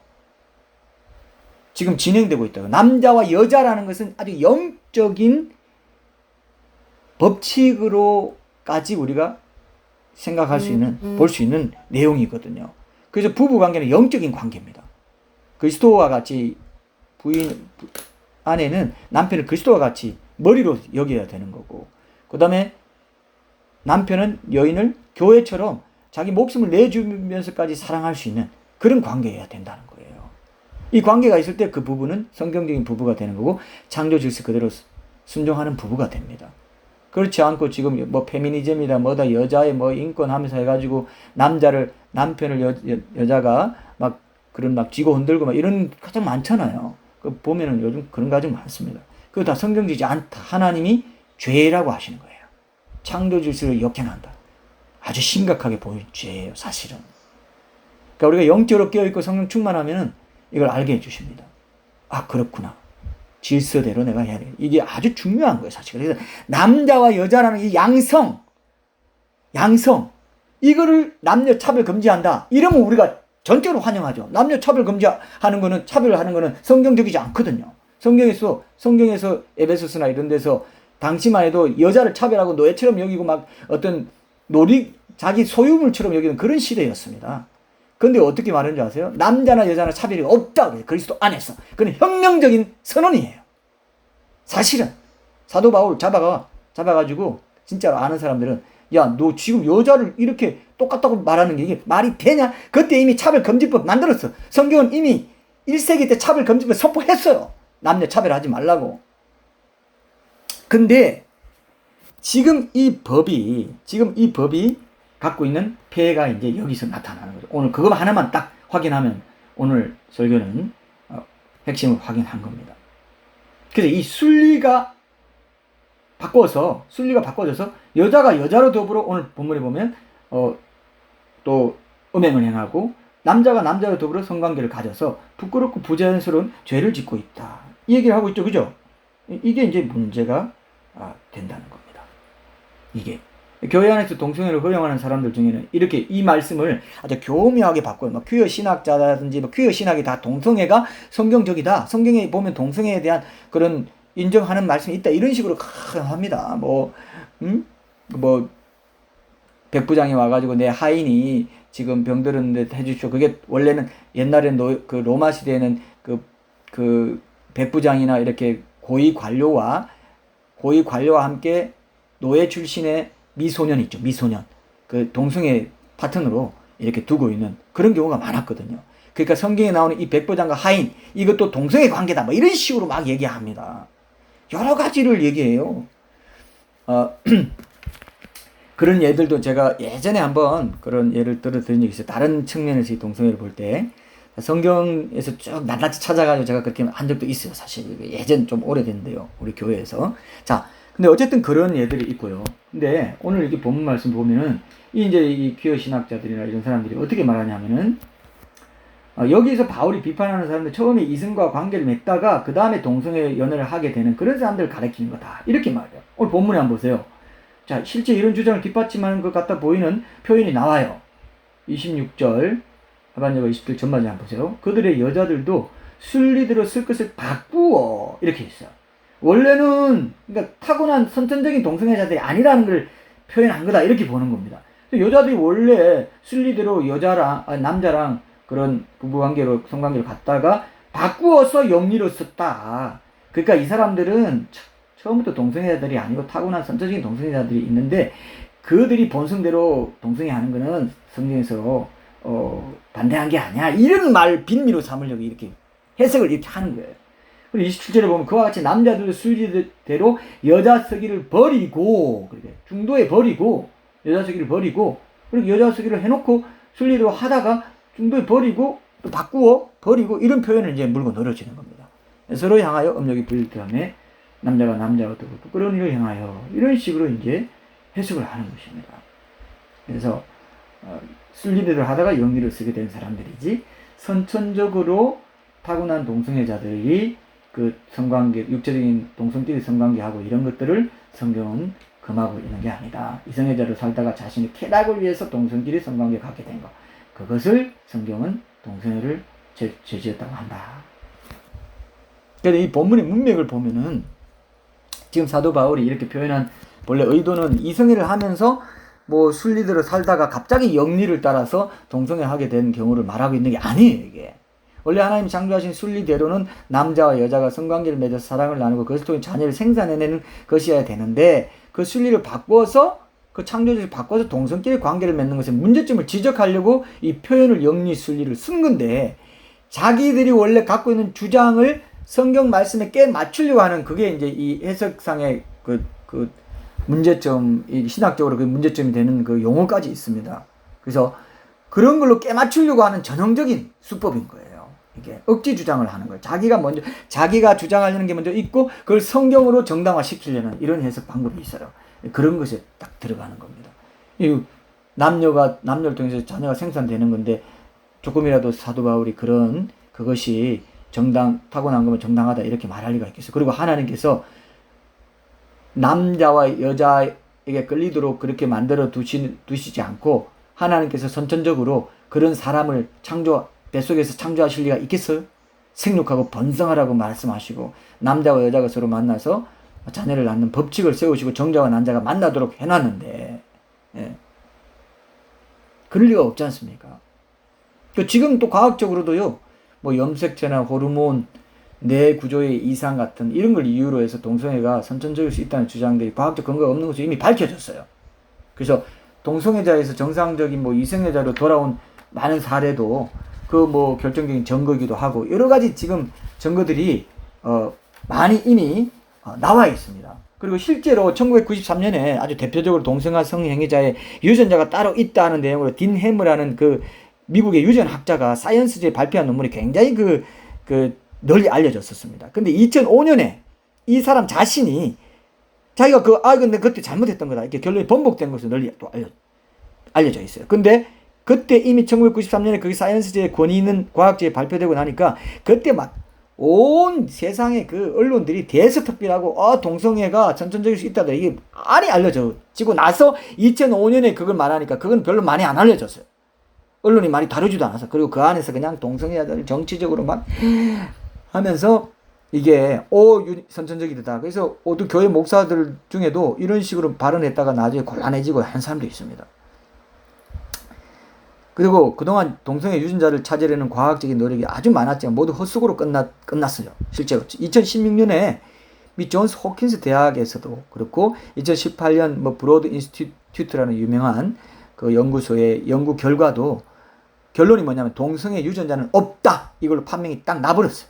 지금 진행되고 있다고. 남자와 여자라는 것은 아주 영적인 법칙으로까지 우리가 생각할 수 있는, 볼 수 있는 내용이거든요. 그래서 부부 관계는 영적인 관계입니다. 그리스도와 같이 아내는 남편을 그리스도와 같이 머리로 여겨야 되는 거고, 그 다음에 남편은 여인을 교회처럼 자기 목숨을 내주면서까지 사랑할 수 있는 그런 관계여야 된다는 거예요. 이 관계가 있을 때 그 부부는 성경적인 부부가 되는 거고, 창조 질서 그대로 순종하는 부부가 됩니다. 그렇지 않고 지금 뭐 페미니즘이다 뭐다 여자의 뭐 인권 하면서 해가지고 남편을 여자가 막 그런 막 쥐고 흔들고 막 이런 가정 많잖아요. 그 보면은 요즘 그런 가정 많습니다. 그거 다 성경적이지 않다. 하나님이 죄라고 하시는 거예요. 창조 질서를 역행한다. 아주 심각하게 보이는 죄예요, 사실은. 그러니까 우리가 영적으로 깨어있고 성령 충만하면은 이걸 알게 해주십니다. 아, 그렇구나. 질서대로 내가 해야 돼. 이게 아주 중요한 거예요, 사실. 그래서 남자와 여자라는 이 양성, 이거를 남녀 차별 금지한다. 이러면 우리가 전적으로 환영하죠. 남녀 차별 금지하는 거는, 차별하는 거는 성경적이지 않거든요. 성경에서 에베소스나 이런 데서 당시만 해도 여자를 차별하고 노예처럼 여기고 막 어떤 자기 소유물처럼 여기는 그런 시대였습니다. 근데 어떻게 말하는지 아세요? 남자나 여자나 차별이 없다 그래요. 그리스도 안에서. 그건 혁명적인 선언이에요. 사실은 사도 바울 잡아가지고 진짜로 아는 사람들은, 야, 너 지금 여자를 이렇게 똑같다고 말하는 게 이게 말이 되냐? 그때 이미 차별금지법 만들었어. 성경은 이미 1세기 때 차별금지법 선포했어요. 남녀 차별하지 말라고. 근데 지금 이 법이 갖고 있는 폐해가 이제 여기서 나타나는 거죠. 오늘 그거 하나만 딱 확인하면 오늘 설교는 핵심을 확인한 겁니다. 그래서 이 순리가 바꿔져서 여자가 여자로 더불어 오늘 본문에 보면 또 음행을 행하고 남자가 남자로 더불어 성관계를 가져서 부끄럽고 부자연스러운 죄를 짓고 있다. 이 얘기를 하고 있죠. 그죠? 이게 이제 문제가 된다는 겁니다. 이게 교회 안에서 동성애를 허용하는 사람들 중에는 이렇게 이 말씀을 아주 교묘하게 바꿔요. 뭐 퀴어 신학자라든지 뭐 퀴어 신학이 다 동성애가 성경적이다. 성경에 보면 동성애에 대한 그런 인정하는 말씀이 있다. 이런 식으로 합니다. 뭐 백부장이 와가지고 내 하인이 지금 병들었는데 해주십시오. 그게 원래는 옛날엔 그 로마 시대에는 그 백부장이나 이렇게 고위 관료와 함께 노예 출신의 미소년 있죠. 미소년. 그 동성애 파트너로 이렇게 두고 있는 그런 경우가 많았거든요. 그러니까 성경에 나오는 이 백부장과 하인, 이것도 동성애 관계다. 뭐 이런 식으로 막 얘기합니다. 여러 가지를 얘기해요. 그런 예들도 제가 예전에 한번 그런 예를 들어드린 적이 있어요. 다른 측면에서 이 동성애를 볼 때. 성경에서 쭉 낱낱이 찾아가지고 제가 그렇게 한 적도 있어요. 사실. 예전 좀 오래됐는데요. 우리 교회에서. 자, 근데 어쨌든 그런 예들이 있고요. 근데 오늘 이렇게 본문 말씀 보면은 이 퀴어 신학자들이나 이런 사람들이 어떻게 말하냐면은 여기서 바울이 비판하는 사람들 처음에 이성과 관계를 맺다가 그 다음에 동성애 연애를 하게 되는 그런 사람들을 가리키는 거다. 이렇게 말해요. 오늘 본문에 한번 보세요. 자, 실제 이런 주장을 뒷받침하는 것 같아 보이는 표현이 나와요. 26절 하반절과 20절 전반절 한번 보세요. 그들의 여자들도 순리대로 쓸 것을 바꾸어 이렇게 했어요. 원래는 그러니까 타고난 선천적인 동성애자들이 아니라는 걸 표현한 거다 이렇게 보는 겁니다. 여자들이 원래 순리대로 남자랑 그런 부부관계로 성관계로 갔다가 바꾸어서 영리로 썼다. 그러니까 이 사람들은 처음부터 동성애자들이 아니고 타고난 선천적인 동성애자들이 있는데 그들이 본성대로 동성애하는 거는 성경에서 반대한 게 아니야. 이런 말 빈미로 삼으려고 이렇게 해석을 이렇게 하는 거예요. 그리고 27절에 보면 그와 같이 남자들도 순리대로 여자 서기를 버리고, 중도에 버리고, 여자 서기를 버리고, 그리고 여자 서기를 해놓고 순리대로 하다가 중도에 버리고, 또 바꾸어 버리고, 이런 표현을 이제 물고 늘어지는 겁니다. 서로 향하여 음욕이 불릴 다음에 남자가 남자와 또 부끄러운 일을 향하여 이런 식으로 이제 해석을 하는 것입니다. 그래서 순리대로 하다가 영리를 쓰게 된 사람들이지 선천적으로 타고난 동성애자들이 그 성관계, 육체적인 동성끼리 성관계하고 이런 것들을 성경은 금하고 있는 게 아니다. 이성애자로 살다가 자신의 쾌락을 위해서 동성끼리 성관계 갖게 된 것. 그것을 성경은 동성애를 죄지었다고 한다. 그런데 이 본문의 문맥을 보면은 지금 사도 바울이 이렇게 표현한 본래 의도는 이성애를 하면서 뭐 순리대로 살다가 갑자기 영리를 따라서 동성애하게 된 경우를 말하고 있는 게 아니에요, 이게. 원래 하나님이 창조하신 순리대로는 남자와 여자가 성관계를 맺어서 사랑을 나누고 그것을 통해 자녀를 생산해내는 것이어야 되는데, 그 순리를 바꿔서, 그 창조주를 바꿔서 동성끼리 관계를 맺는 것에 문제점을 지적하려고 이 표현을 영리 순리를 쓴 건데, 자기들이 원래 갖고 있는 주장을 성경 말씀에 깨 맞추려고 하는, 그게 이제 이 해석상의 그 문제점, 이 신학적으로 그 문제점이 되는 그 용어까지 있습니다. 그래서 그런 걸로 깨 맞추려고 하는 전형적인 수법인 거예요. 이게 억지 주장을 하는 거예요. 자기가 주장하려는 게 먼저 있고, 그걸 성경으로 정당화시키려는 이런 해석 방법이 있어요. 그런 것에 딱 들어가는 겁니다. 이 남녀를 통해서 자녀가 생산되는 건데, 조금이라도 사도 바울이 그것이 타고난 거면 정당하다 이렇게 말할 리가 있겠어요. 그리고 하나님께서 남자와 여자에게 끌리도록 그렇게 만들어 두시지 않고, 하나님께서 선천적으로 그런 사람을 뱃속에서 창조하실 리가 있겠어요? 생육하고 번성하라고 말씀하시고, 남자와 여자가 서로 만나서 자녀를 낳는 법칙을 세우시고 정자와 난자가 만나도록 해놨는데, 그럴 리가 없지 않습니까? 지금 또 과학적으로도요, 뭐 염색체나 호르몬, 뇌 구조의 이상 같은 이런 걸 이유로 해서 동성애가 선천적일 수 있다는 주장들이 과학적 근거가 없는 것으로 이미 밝혀졌어요. 그래서 동성애자에서 정상적인 뭐 이성애자로 돌아온 많은 사례도 그 뭐 결정적인 증거이기도 하고, 여러 가지 지금 증거들이 많이 이미 나와 있습니다. 그리고 실제로 1993년에 아주 대표적으로 동성애 성행위자의 유전자가 따로 있다는 내용으로 딘 해머라는 그 미국의 유전학자가 사이언스지에 발표한 논문이 굉장히 널리 알려졌었습니다. 근데 2005년에 이 사람 자신이 자기가 근데 그때 잘못했던 거다, 이렇게 결론이 번복된 것으로 널리 또 알려져 있어요. 근데 그때 이미 1993년에 그게 사이언스지의 권위 있는 과학지에 발표되고 나니까, 그때 막 온 세상의 그 언론들이 대서특필하고 동성애가 선천적일 수 있다더라, 이게 많이 알려지고 나서 2005년에 그걸 말하니까 그건 별로 많이 안 알려졌어요. 언론이 많이 다루지도 않아서. 그리고 그 안에서 그냥 동성애자들 정치적으로 막 하면서 이게 선천적이다. 그래서 어떤 교회 목사들 중에도 이런 식으로 발언했다가 나중에 곤란해지고 한 사람도 있습니다. 그리고 그동안 동성애 유전자를 찾으려는 과학적인 노력이 아주 많았지만 모두 헛수고로 끝났어요. 실제로 2016년에 미 존스 호킨스 대학에서도 그렇고, 2018년 뭐 브로드 인스티튜트라는 유명한 그 연구소의 연구 결과도 결론이 뭐냐면 동성애 유전자는 없다, 이걸로 판명이 딱 나버렸어요.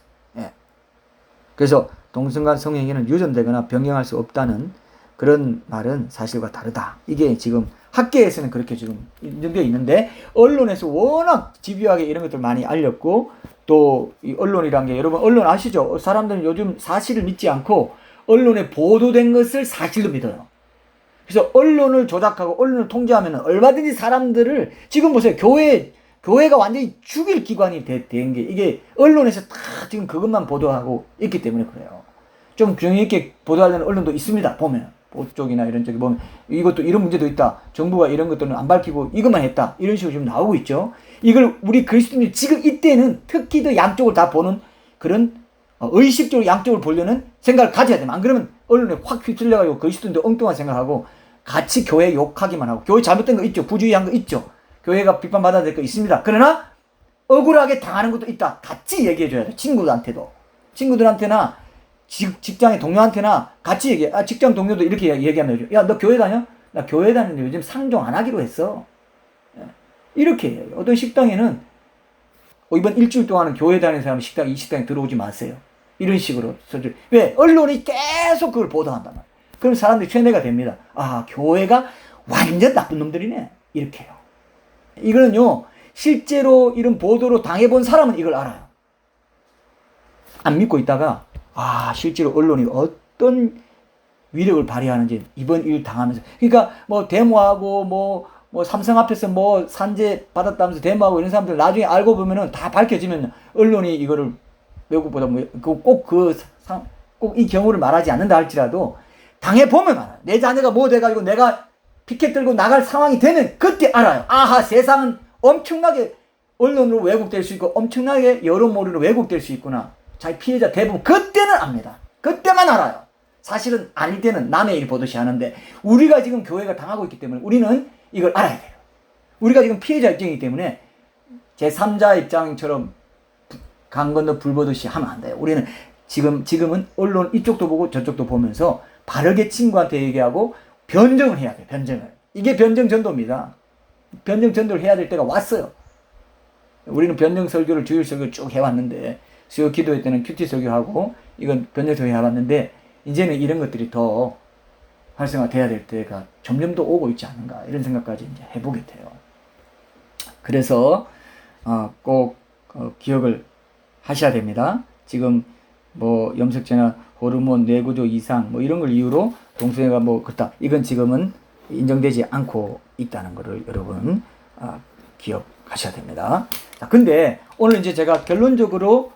그래서 동성간 성행위는 유전되거나 변경할 수 없다는 그런 말은 사실과 다르다. 이게 지금 학계에서는 그렇게 지금 인정되어 있는데, 언론에서 워낙 집요하게 이런 것들 많이 알렸고, 또 이 언론이란 게, 여러분 언론 아시죠? 사람들은 요즘 사실을 믿지 않고 언론에 보도된 것을 사실로 믿어요. 그래서 언론을 조작하고 언론을 통제하면 얼마든지 사람들을, 지금 보세요, 교회가 완전히 죽일 기관이 된 게 이게 언론에서 다 지금 그것만 보도하고 있기 때문에 그래요. 좀 균형 있게 보도하려는 언론도 있습니다. 보면 보수 쪽이나 이런 쪽에 보면 이것도 이런 문제도 있다, 정부가 이런 것들은 안 밝히고 이것만 했다, 이런 식으로 지금 나오고 있죠. 이걸 우리 그리스도인이 지금 이때는 특히 더 양쪽을 다 보는 그런 의식적으로 양쪽을 보려는 생각을 가져야 됩니다. 안 그러면 언론에 확 휩쓸려가지고 그리스도인도 엉뚱한 생각하고 같이 교회 욕하기만 하고, 교회 잘못된 거 있죠, 부주의한 거 있죠, 교회가 비판받아야 될 거 있습니다. 그러나 억울하게 당하는 것도 있다, 같이 얘기해줘야 돼. 친구들한테나 직장의 동료한테나 같이 얘기해. 직장 동료도 이렇게 얘기하면, 야, 너 교회 다녀? 나 교회 다니는데 요즘 상종 안 하기로 했어. 이렇게 해요. 어떤 식당에는 이번 일주일 동안은 교회 다니는 사람은 이 식당에 들어오지 마세요, 이런 식으로. 왜? 언론이 계속 그걸 보도한단 말이에요. 그럼 사람들이 최내가 됩니다. 교회가 완전 나쁜 놈들이네, 이렇게 해요. 이거는요, 실제로 이런 보도로 당해본 사람은 이걸 알아요. 안 믿고 있다가 실제로 언론이 어떤 위력을 발휘하는지 이번 일 당하면서, 그러니까 뭐 데모하고 뭐 삼성 앞에서 뭐 산재 받았다면서 데모하고 이런 사람들 나중에 알고 보면은 다 밝혀지면 언론이 이거를 외국보다 꼭 이 경우를 말하지 않는다 할지라도 당해보면 알아요. 내 자녀가 뭐 돼가지고 내가 피켓 들고 나갈 상황이 되면 그때 알아요. 세상은 엄청나게 언론으로 왜곡될 수 있고 엄청나게 여론몰이로 왜곡될 수 있구나. 자기 피해자 대부분 그때는 압니다. 그때만 알아요. 사실은 아닐 때는 남의 일 보듯이 하는데 우리가 지금 교회가 당하고 있기 때문에 우리는 이걸 알아야 돼요. 우리가 지금 피해자 입장이기 때문에 제3자 입장처럼 강 건너 불 보듯이 하면 안 돼요. 우리는 지금은 언론 이쪽도 보고 저쪽도 보면서 바르게 친구한테 얘기하고 변정을 해야 돼요. 변정을. 이게 변정 전도입니다. 변정 전도를 해야 될 때가 왔어요. 우리는 변정 설교를 주일 설교를 쭉 해왔는데 수요 기도회 때는 큐티 설교하고 이건 변정 설교 해왔는데 이제는 이런 것들이 더 활성화돼야 될 때가 점점 더 오고 있지 않은가 이런 생각까지 이제 해보게 돼요. 그래서 꼭 기억을 하셔야 됩니다. 지금 뭐 염색체나 호르몬 뇌구조 이상 뭐 이런 걸 이유로 동성애가 뭐 그렇다. 이건 지금은 인정되지 않고 있다는 것을 여러분 기억하셔야 됩니다. 자, 근데 오늘 이제 제가 결론적으로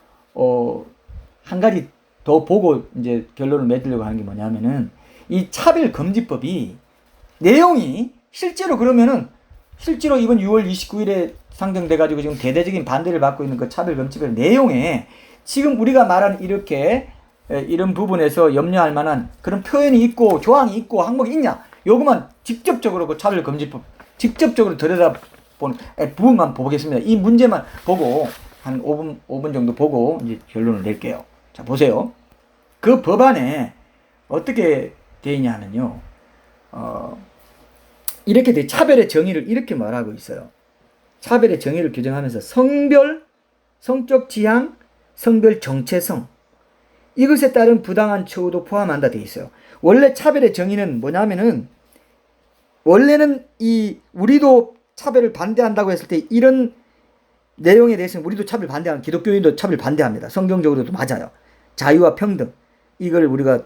한 가지 더 보고 이제 결론을 맺으려고 하는 게 뭐냐면은 이 차별금지법이 내용이 실제로 그러면은 실제로 이번 6월 29일에 상정돼 가지고 지금 대대적인 반대를 받고 있는 그 차별금지법 내용에 지금 우리가 말하는 이렇게 이런 부분에서 염려할 만한 그런 표현이 있고 조항이 있고 항목이 있냐? 요것만 직접적으로 그 차별금지법 직접적으로 들여다보는 부분만 보겠습니다. 이 문제만 보고 한 5분 정도 보고 이제 결론을 낼게요. 자, 보세요. 그 법안에 어떻게 되어 있냐면요. 이렇게 돼. 차별의 정의를 이렇게 말하고 있어요. 차별의 정의를 규정하면서 성별, 성적 지향, 성별 정체성 이것에 따른 부당한 처우도 포함한다 되어 있어요. 원래 차별의 정의는 뭐냐면은 원래는 우리도 차별을 반대한다고 했을 때 이런 내용에 대해서는 우리도 차별 반대하는 기독교인도 차별 반대합니다. 성경적으로도 맞아요. 자유와 평등 이걸 우리가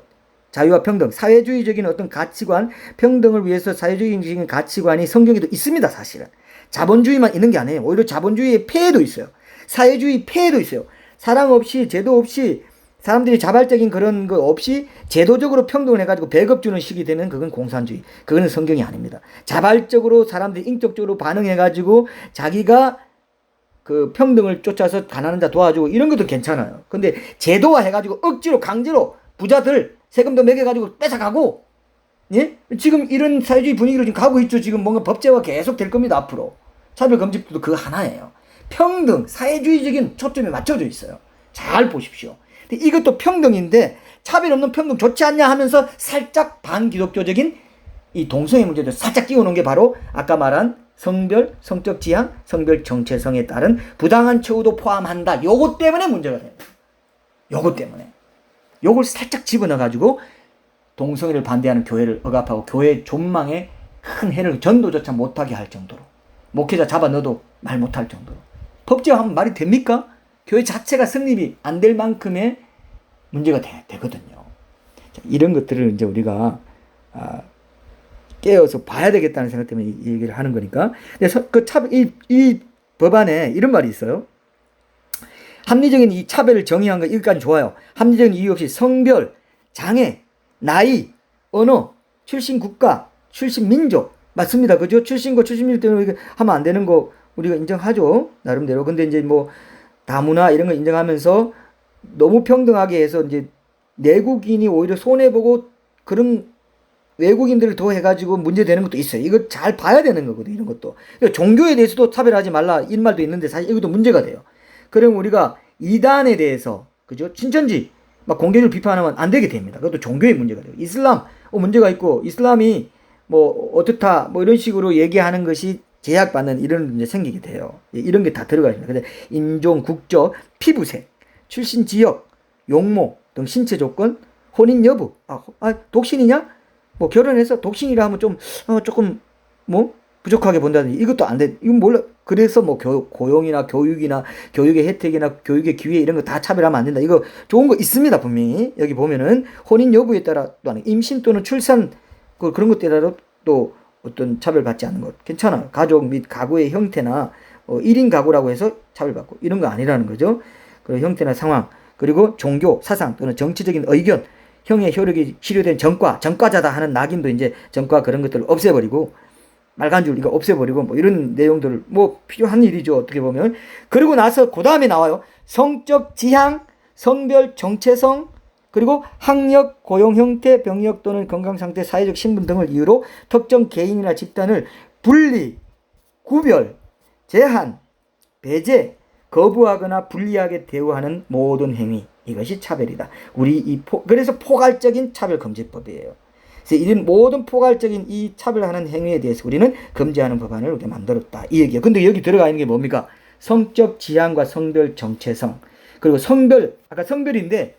자유와 평등 사회주의적인 어떤 가치관 평등을 위해서 사회주의적인 가치관이 성경에도 있습니다. 사실은 자본주의만 있는 게 아니에요. 오히려 자본주의의 폐해도 있어요. 사회주의 폐해도 있어요. 사랑 없이 제도 없이 사람들이 자발적인 그런 거 없이 제도적으로 평등을 해가지고 배급 주는 식이 되면 그건 공산주의. 그거는 성경이 아닙니다. 자발적으로 사람들이 인격적으로 반응해가지고 자기가 그 평등을 쫓아서 가난한 자 도와주고 이런 것도 괜찮아요. 근데 제도화 해가지고 억지로 강제로 부자들 세금도 매겨가지고 뺏어가고 예? 지금 이런 사회주의 분위기로 지금 가고 있죠. 지금 뭔가 법제화 계속 될 겁니다. 앞으로. 차별금지법도 그거 하나예요. 평등, 사회주의적인 초점이 맞춰져 있어요. 잘 보십시오. 근데 이것도 평등인데 차별 없는 평등 좋지 않냐 하면서 살짝 반기독교적인 이 동성애 문제도 살짝 끼워놓은 게 바로 아까 말한 성별, 성적 지향, 성별 정체성에 따른 부당한 처우도 포함한다. 요것 때문에 문제가 됩니다. 요것 때문에. 요걸 살짝 집어넣어가지고 동성애를 반대하는 교회를 억압하고 교회 존망에 큰 해를 전도조차 못하게 할 정도로 목회자 잡아 넣어도 말 못할 정도로 법제화하면 말이 됩니까? 교회 자체가 성립이 안 될 만큼의 문제가 되거든요. 자, 이런 것들을 이제 우리가 깨어서 봐야 되겠다는 생각 때문에 이 얘기를 하는 거니까. 이 법안에 이런 말이 있어요. 합리적인 이 차별을 정의한 거 여기까지 좋아요. 합리적인 이유 없이 성별, 장애, 나이, 언어, 출신 국가, 출신 민족 맞습니다. 그죠? 출신과 출신민족 때문에 하면 안 되는 거 우리가 인정하죠. 나름대로. 근데 이제 뭐 다문화 이런 거 인정하면서 너무 평등하게 해서 이제 내국인이 오히려 손해보고 그런 외국인들을 더 해가지고 문제되는 것도 있어요. 이거 잘 봐야 되는 거거든요. 이런 것도. 종교에 대해서도 차별하지 말라 이런 말도 있는데 사실 이것도 문제가 돼요. 그럼 우리가 이단에 대해서 그죠? 신천지 막 공개적으로 비판하면 안 되게 됩니다. 그것도 종교의 문제가 돼요. 이슬람 문제가 있고 이슬람이 뭐 어떻다 뭐 이런 식으로 얘기하는 것이 제약받는 이런 문제 생기게 돼요. 이런 게 다 들어가 있습니다. 근데 인종, 국적, 피부색, 출신 지역, 용모 등 신체 조건, 혼인 여부, 독신이냐? 뭐 결혼해서 독신이라 하면 좀 조금 뭐 부족하게 본다든지 이것도 안 돼. 이건 몰라. 그래서 뭐 고용이나 교육이나 교육의 혜택이나 교육의 기회 이런 거 다 차별하면 안 된다. 이거 좋은 거 있습니다. 분명히 여기 보면은 혼인 여부에 따라 또는 임신 또는 출산 그런 것에 따라 또 어떤 차별받지 않는 것 괜찮아요. 가족 및 가구의 형태나 1인 가구라고 해서 차별받고 이런 거 아니라는 거죠. 그 형태나 상황 그리고 종교, 사상 또는 정치적인 의견 형의 효력이 실효된 전과자다 하는 낙인도 이제 전과 그런 것들을 없애버리고 말간줄 이거 없애버리고 뭐 이런 내용들을 뭐 필요한 일이죠. 어떻게 보면. 그리고 나서 그 다음에 나와요. 성적 지향, 성별 정체성, 그리고 학력, 고용 형태, 병력 또는 건강 상태, 사회적 신분 등을 이유로 특정 개인이나 집단을 분리, 구별, 제한, 배제, 거부하거나 불리하게 대우하는 모든 행위, 이것이 차별이다. 그래서 포괄적인 차별금지법이에요. 그래서 이런 모든 포괄적인 이 차별하는 행위에 대해서 우리는 금지하는 법안을 우리가 만들었다, 이 얘기예요. 근데 여기 들어가 있는 게 뭡니까? 성적 지향과 성별 정체성, 그리고 성별, 아까 성별인데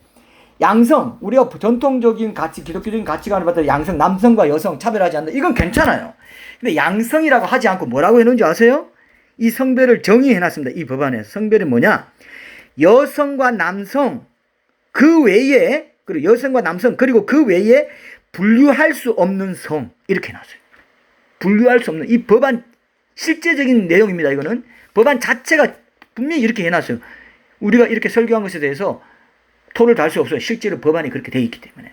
양성, 우리가 전통적인 가치, 기독교적인 가치관을 받들 양성, 남성과 여성 차별하지 않는다, 이건 괜찮아요. 근데 양성이라고 하지 않고 뭐라고 해놓은지 아세요? 이 성별을 정의해놨습니다. 이 법안에서. 성별이 뭐냐? 여성과 남성 그 외에, 그리고 여성과 남성 그리고 그 외에 분류할 수 없는 성, 이렇게 해놨어요. 분류할 수 없는, 이 법안 실제적인 내용입니다. 이거는 법안 자체가 분명히 이렇게 해놨어요. 우리가 이렇게 설교한 것에 대해서 토를 달 수 없어요. 실제로 법안이 그렇게 되어 있기 때문에.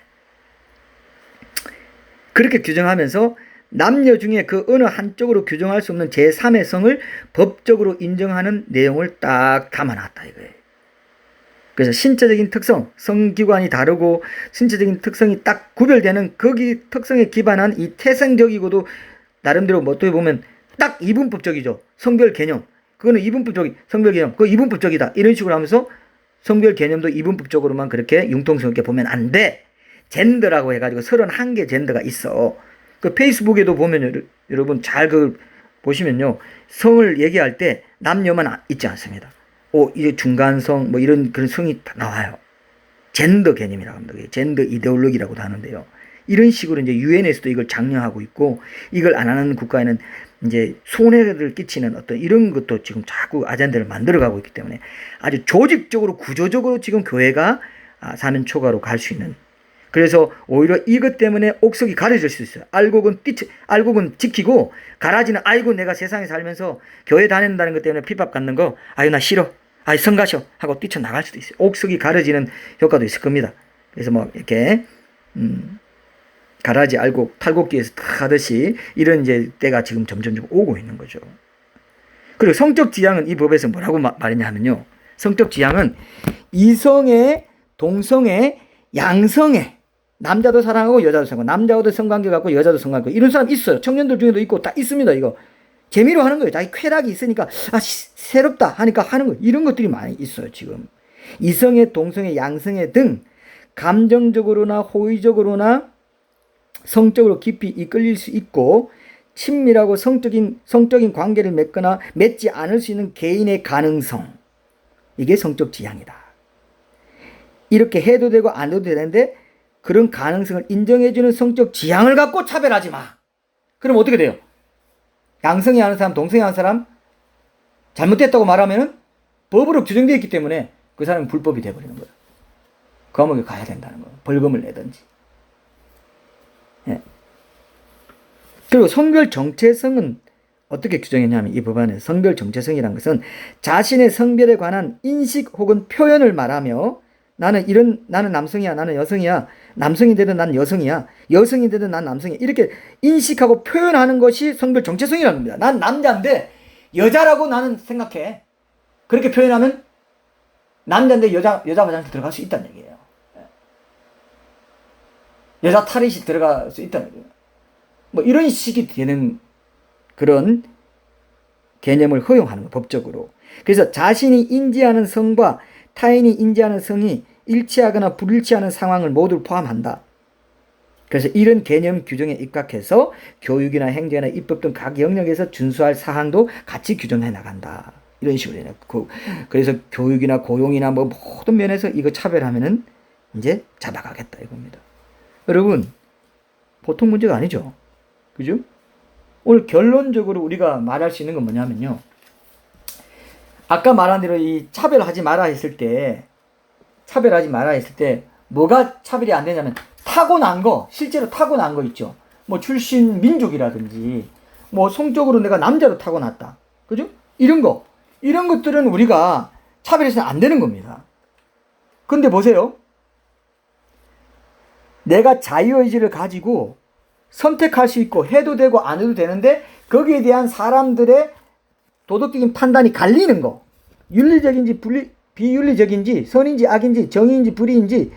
그렇게 규정하면서 남녀 중에 그 어느 한쪽으로 규정할 수 없는 제3의 성을 법적으로 인정하는 내용을 딱 담아놨다, 이거예요. 그래서 신체적인 특성, 성기관이 다르고 신체적인 특성이 딱 구별되는 거기 특성에 기반한 이 태생적이고도 나름대로 뭐 어떻게 보면 딱 이분법적이죠. 성별 개념, 그거는 이분법적인 성별 개념, 그거 이분법적이다, 이런 식으로 하면서 성별 개념도 이분법적으로만 그렇게 융통성 있게 보면 안 돼. 젠더라고 해가지고 31개 젠더가 있어. 그 페이스북에도 보면 여러분 잘 그 보시면요, 성을 얘기할 때 남녀만 있지 않습니다. 이제 중간성 뭐 이런 그런 성이 다 나와요. 젠더 개념이라고 합니다. 젠더 이데올로기라고도 하는데요. 이런 식으로 이제 유엔에서도 이걸 장려하고 있고, 이걸 안 하는 국가에는 이제 손해를 끼치는 어떤 이런 것도 지금 자꾸 아젠다를 만들어가고 있기 때문에 아주 조직적으로 구조적으로 지금 교회가 사면 초과로 갈 수 있는, 그래서 오히려 이것 때문에 옥석이 가려질 수 있어요. 알곡은 지키고 가라지는 아이고 내가 세상에 살면서 교회 다닌다는 것 때문에 핍박 갖는 거, 아유 나 싫어, 아유 성가셔 하고 뛰쳐나갈 수도 있어요. 옥석이 가려지는 효과도 있을 겁니다. 그래서 뭐 이렇게 가라지 알곡 탈곡기에서 탁 하듯이 이런 이제 때가 지금 점점 오고 있는 거죠. 그리고 성적 지향은 이 법에서 뭐라고 말했냐 하면요, 성적 지향은 이성애, 동성애, 양성애, 남자도 사랑하고 여자도 사랑하고, 남자도 성관계 갖고 여자도 성관계, 이런 사람 있어요. 청년들 중에도 있고 다 있습니다. 이거 재미로 하는 거예요. 자기 쾌락이 있으니까 새롭다 하니까 하는 거, 이런 것들이 많이 있어요. 지금 이성애, 동성애, 양성애 등 감정적으로나 호의적으로나 성적으로 깊이 이끌릴 수 있고 친밀하고 성적인 관계를 맺거나 맺지 않을 수 있는 개인의 가능성, 이게 성적 지향이다. 이렇게 해도 되고 안 해도 되는데 그런 가능성을 인정해주는 성적 지향을 갖고 차별하지 마. 그럼 어떻게 돼요? 양성이 하는 사람, 동성이 하는 사람 잘못됐다고 말하면은 법으로 규정되어 있기 때문에 그 사람은 불법이 돼버리는 거예요. 감옥에 가야 된다는 거예요. 벌금을 내든지. 예. 그리고 성별 정체성은 어떻게 규정했냐면, 이 법안에 성별 정체성이란 것은 자신의 성별에 관한 인식 혹은 표현을 말하며 나는 남성이야, 나는 여성이야, 남성이 되든 난 여성이야, 여성이 되든 난 남성이야, 이렇게 인식하고 표현하는 것이 성별 정체성이라는 겁니다. 난 남자인데 여자라고 나는 생각해. 그렇게 표현하면 남자인데 여자 화장실 들어갈 수 있다는 얘기예요. 여자 탈의실 들어갈 수 있다는 거예요. 뭐 이런 식이 되는 그런 개념을 허용하는 거, 법적으로. 그래서 자신이 인지하는 성과 타인이 인지하는 성이 일치하거나 불일치하는 상황을 모두 포함한다. 그래서 이런 개념 규정에 입각해서 교육이나 행정이나 입법 등 각 영역에서 준수할 사항도 같이 규정해 나간다. 이런 식으로 해요. 그래서 교육이나 고용이나 뭐 모든 면에서 이거 차별하면은 이제 잡아가겠다 이겁니다. 여러분, 보통 문제가 아니죠. 그죠? 오늘 결론적으로 우리가 말할 수 있는 건 뭐냐면요, 아까 말한 대로 이 차별하지 마라 했을 때 뭐가 차별이 안 되냐면 타고난 거, 실제로 타고난 거 있죠. 뭐 출신 민족이라든지 뭐 성적으로 내가 남자로 타고났다. 그죠? 이런 것들은 우리가 차별해서는 안 되는 겁니다. 근데 보세요. 내가 자유의지를 가지고 선택할 수 있고 해도 되고 안 해도 되는데 거기에 대한 사람들의 도덕적인 판단이 갈리는 거, 윤리적인지 비윤리적인지 선인지 악인지 정의인지 불의인지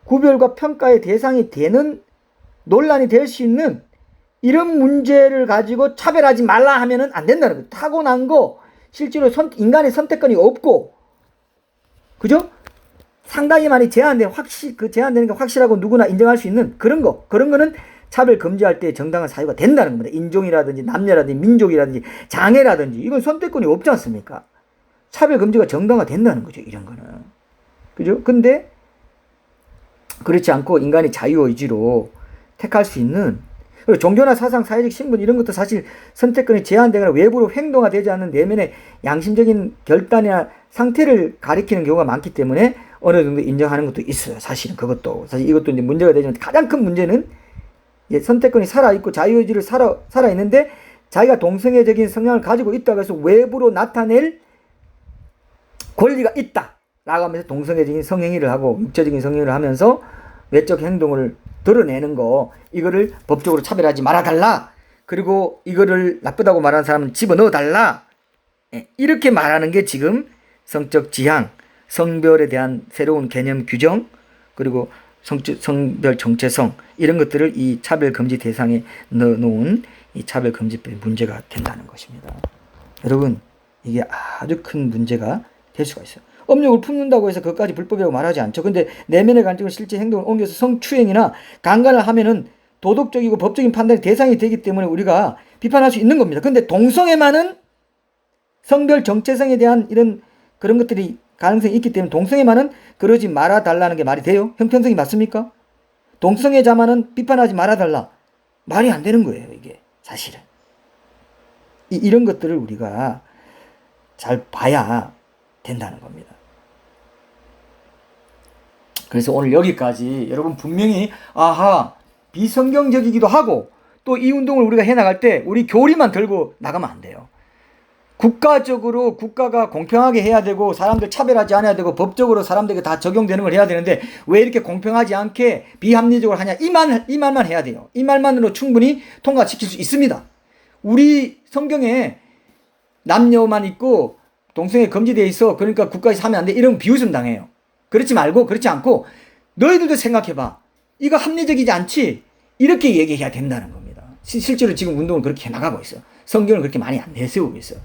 구별과 평가의 대상이 되는 논란이 될 수 있는 이런 문제를 가지고 차별하지 말라 하면은 안 된다는 거예요. 타고난 거 실제로 인간의 선택권이 없고, 그죠? 상당히 많이 제한된 그 제한되는 게 확실하고 누구나 인정할 수 있는 그런 거는 차별 금지할 때 정당한 사유가 된다는 겁니다. 인종이라든지 남녀라든지 민족이라든지 장애라든지 이건 선택권이 없지 않습니까? 차별 금지가 정당화 된다는 거죠. 이런 거는. 그죠? 근데 그렇지 않고 인간이 자유의지로 택할 수 있는, 그리고 종교나 사상, 사회적 신분 이런 것도 사실 선택권이 제한되거나 외부로 행동화되지 않는 내면의 양심적인 결단이나 상태를 가리키는 경우가 많기 때문에 어느 정도 인정하는 것도 있어요. 사실은 그것도. 사실 이것도 이제 문제가 되지만 가장 큰 문제는 선택권이 살아있고 자유의지를 살아있는데 자기가 동성애적인 성향을 가지고 있다고 해서 외부로 나타낼 권리가 있다라고 하면서 동성애적인 성행위를 하고 육체적인 성행위를 하면서 외적 행동을 드러내는 거, 이거를 법적으로 차별하지 말아달라. 그리고 이거를 나쁘다고 말하는 사람은 집어넣어달라. 이렇게 말하는 게 지금 성적 지향, 성별에 대한 새로운 개념 규정, 그리고 성별 정체성 이런 것들을 이 차별금지 대상에 넣어놓은 이 차별금지법의 문제가 된다는 것입니다. 여러분, 이게 아주 큰 문제가 될 수가 있어요. 업력을 품는다고 해서 그것까지 불법이라고 말하지 않죠. 근데 내면의 감정을 실제 행동을 옮겨서 성추행이나 강간을 하면은 도덕적이고 법적인 판단의 대상이 되기 때문에 우리가 비판할 수 있는 겁니다. 근데 동성애만은 성별 정체성에 대한 이런 그런 것들이 가능성이 있기 때문에 동성애만은 그러지 말아달라는 게 말이 돼요? 형평성이 맞습니까? 동성애자만은 비판하지 말아달라. 말이 안 되는 거예요, 이게 사실은. 이런 것들을 우리가 잘 봐야 된다는 겁니다. 그래서 오늘 여기까지 여러분 분명히 비성경적이기도 하고 또 이 운동을 우리가 해나갈 때 우리 교리만 들고 나가면 안 돼요. 국가적으로 국가가 공평하게 해야 되고 사람들 차별하지 않아야 되고 법적으로 사람들에게 다 적용되는 걸 해야 되는데 왜 이렇게 공평하지 않게 비합리적으로 하냐, 이 말만 해야 돼요. 이 말만으로 충분히 통과시킬 수 있습니다. 우리 성경에 남녀만 있고 동성애 금지되어 있어, 그러니까 국가에서 하면 안 돼, 이러면 비웃음 당해요. 그렇지 않고 너희들도 생각해봐, 이거 합리적이지 않지? 이렇게 얘기해야 된다는 겁니다. 실제로 지금 운동을 그렇게 해나가고 있어요. 성경을 그렇게 많이 안 내세우고 있어요.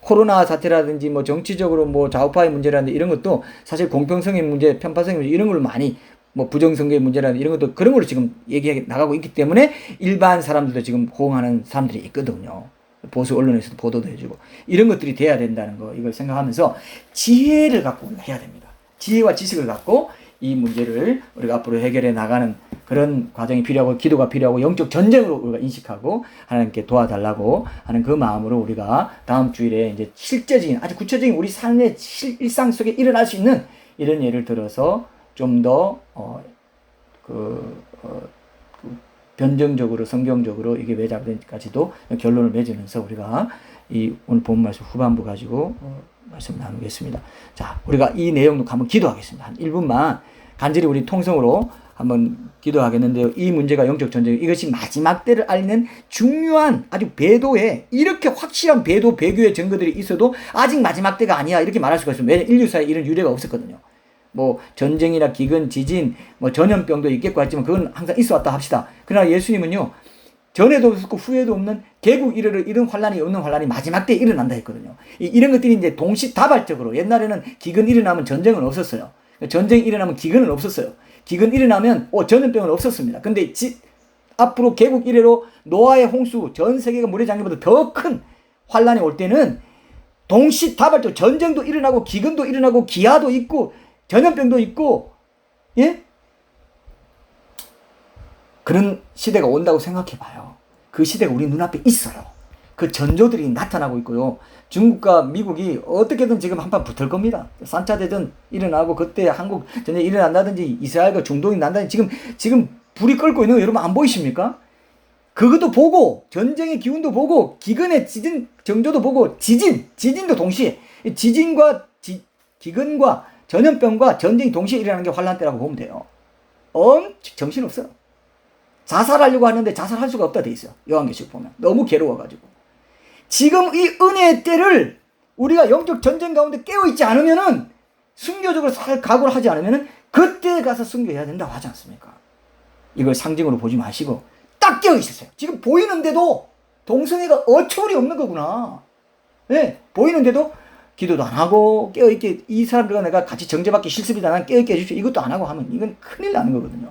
코로나 사태라든지 뭐 정치적으로 뭐 좌우파의 문제라든지 이런 것도 사실 공평성의 문제, 편파성의 문제 이런 걸 많이 뭐 부정선거의 문제라든지 이런 것도 그런 걸로 지금 얘기해 나가고 있기 때문에 일반 사람들도 지금 호응하는 사람들이 있거든요. 보수 언론에서도 보도도 해주고 이런 것들이 돼야 된다는 거, 이걸 생각하면서 지혜를 갖고 우리가 해야 됩니다. 지혜와 지식을 갖고 이 문제를 우리가 앞으로 해결해 나가는 그런 과정이 필요하고 기도가 필요하고 영적 전쟁으로 우리가 인식하고 하나님께 도와달라고 하는 그 마음으로 우리가 다음 주일에 이제 실제적인 아주 구체적인 우리 삶의 일상 속에 일어날 수 있는 이런 예를 들어서 좀 더 변정적으로 성경적으로 이게 왜 작된지까지도 결론을 맺으면서 우리가 이 오늘 본문 말씀 후반부 가지고 말씀 나누겠습니다. 자, 우리가 이 내용도 한번 기도하겠습니다. 한 1분만 간절히 우리 통성으로 한번 기도하겠는데요. 이 문제가 영적 전쟁, 이것이 마지막 때를 알리는 중요한 아주 배도의, 이렇게 확실한 배도 배교의 증거들이 있어도 아직 마지막 때가 아니야 이렇게 말할 수가 있습니다. 왜냐하면 인류사에 이런 유례가 없었거든요. 뭐 전쟁이나 기근, 지진, 뭐 전염병도 있겠고 했지만 그건 항상 있어 왔다 합시다. 그러나 예수님은요, 전에도 없었고 후에도 없는 개국 이르를 이런 환란이 없는 환란이 마지막 때에 일어난다 했거든요. 이런 것들이 이제 동시다발적으로, 옛날에는 기근 일어나면 전쟁은 없었어요. 전쟁이 일어나면 기근은 없었어요. 기근 일어나면 전염병은 없었습니다. 근데 앞으로 개국 이래로 노아의 홍수, 전 세계가 물에 잠기보다 더 큰 환란이 올 때는 동시다발적 전쟁도 일어나고 기근도 일어나고 기아도 있고 전염병도 있고, 예? 그런 시대가 온다고 생각해봐요. 그 시대가 우리 눈앞에 있어요. 그 전조들이 나타나고 있고요. 중국과 미국이 어떻게든 지금 한판 붙을 겁니다. 3차 대전 일어나고 그때 한국 전쟁이 일어난다든지 이스라엘과 중동이 난다든지 지금 불이 끓고 있는 거 여러분 안 보이십니까? 그것도 보고 전쟁의 기운도 보고 기근의 지진 정조도 보고 지진도 동시에 지진과 기근과 전염병과 전쟁이 동시에 일어나는 게 환란 때라고 보면 돼요. 정신없어요. 자살하려고 하는데 자살할 수가 없다 돼 있어요. 요한계시록 보면. 너무 괴로워가지고. 지금 이 은혜의 때를 우리가 영적 전쟁 가운데 깨어있지 않으면은 순교적으로 살 각오를 하지 않으면 그때 가서 순교해야 된다고 하지 않습니까? 이걸 상징으로 보지 마시고 딱 깨어 있으세요. 지금 보이는데도 동성애가 어처구니 없는 거구나. 네, 보이는데도 기도도 안 하고 깨어있게, 이 사람들과 내가 같이 정죄받기 싫습니다. 난 깨어있게 해주십시오. 이것도 안 하고 하면 이건 큰일 나는 거거든요.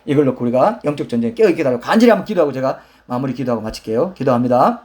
이걸 놓고 우리가 영적 전쟁에 깨어있게 달라고 간절히 한번 기도하고 제가 마무리 기도하고 마칠게요. 기도합니다.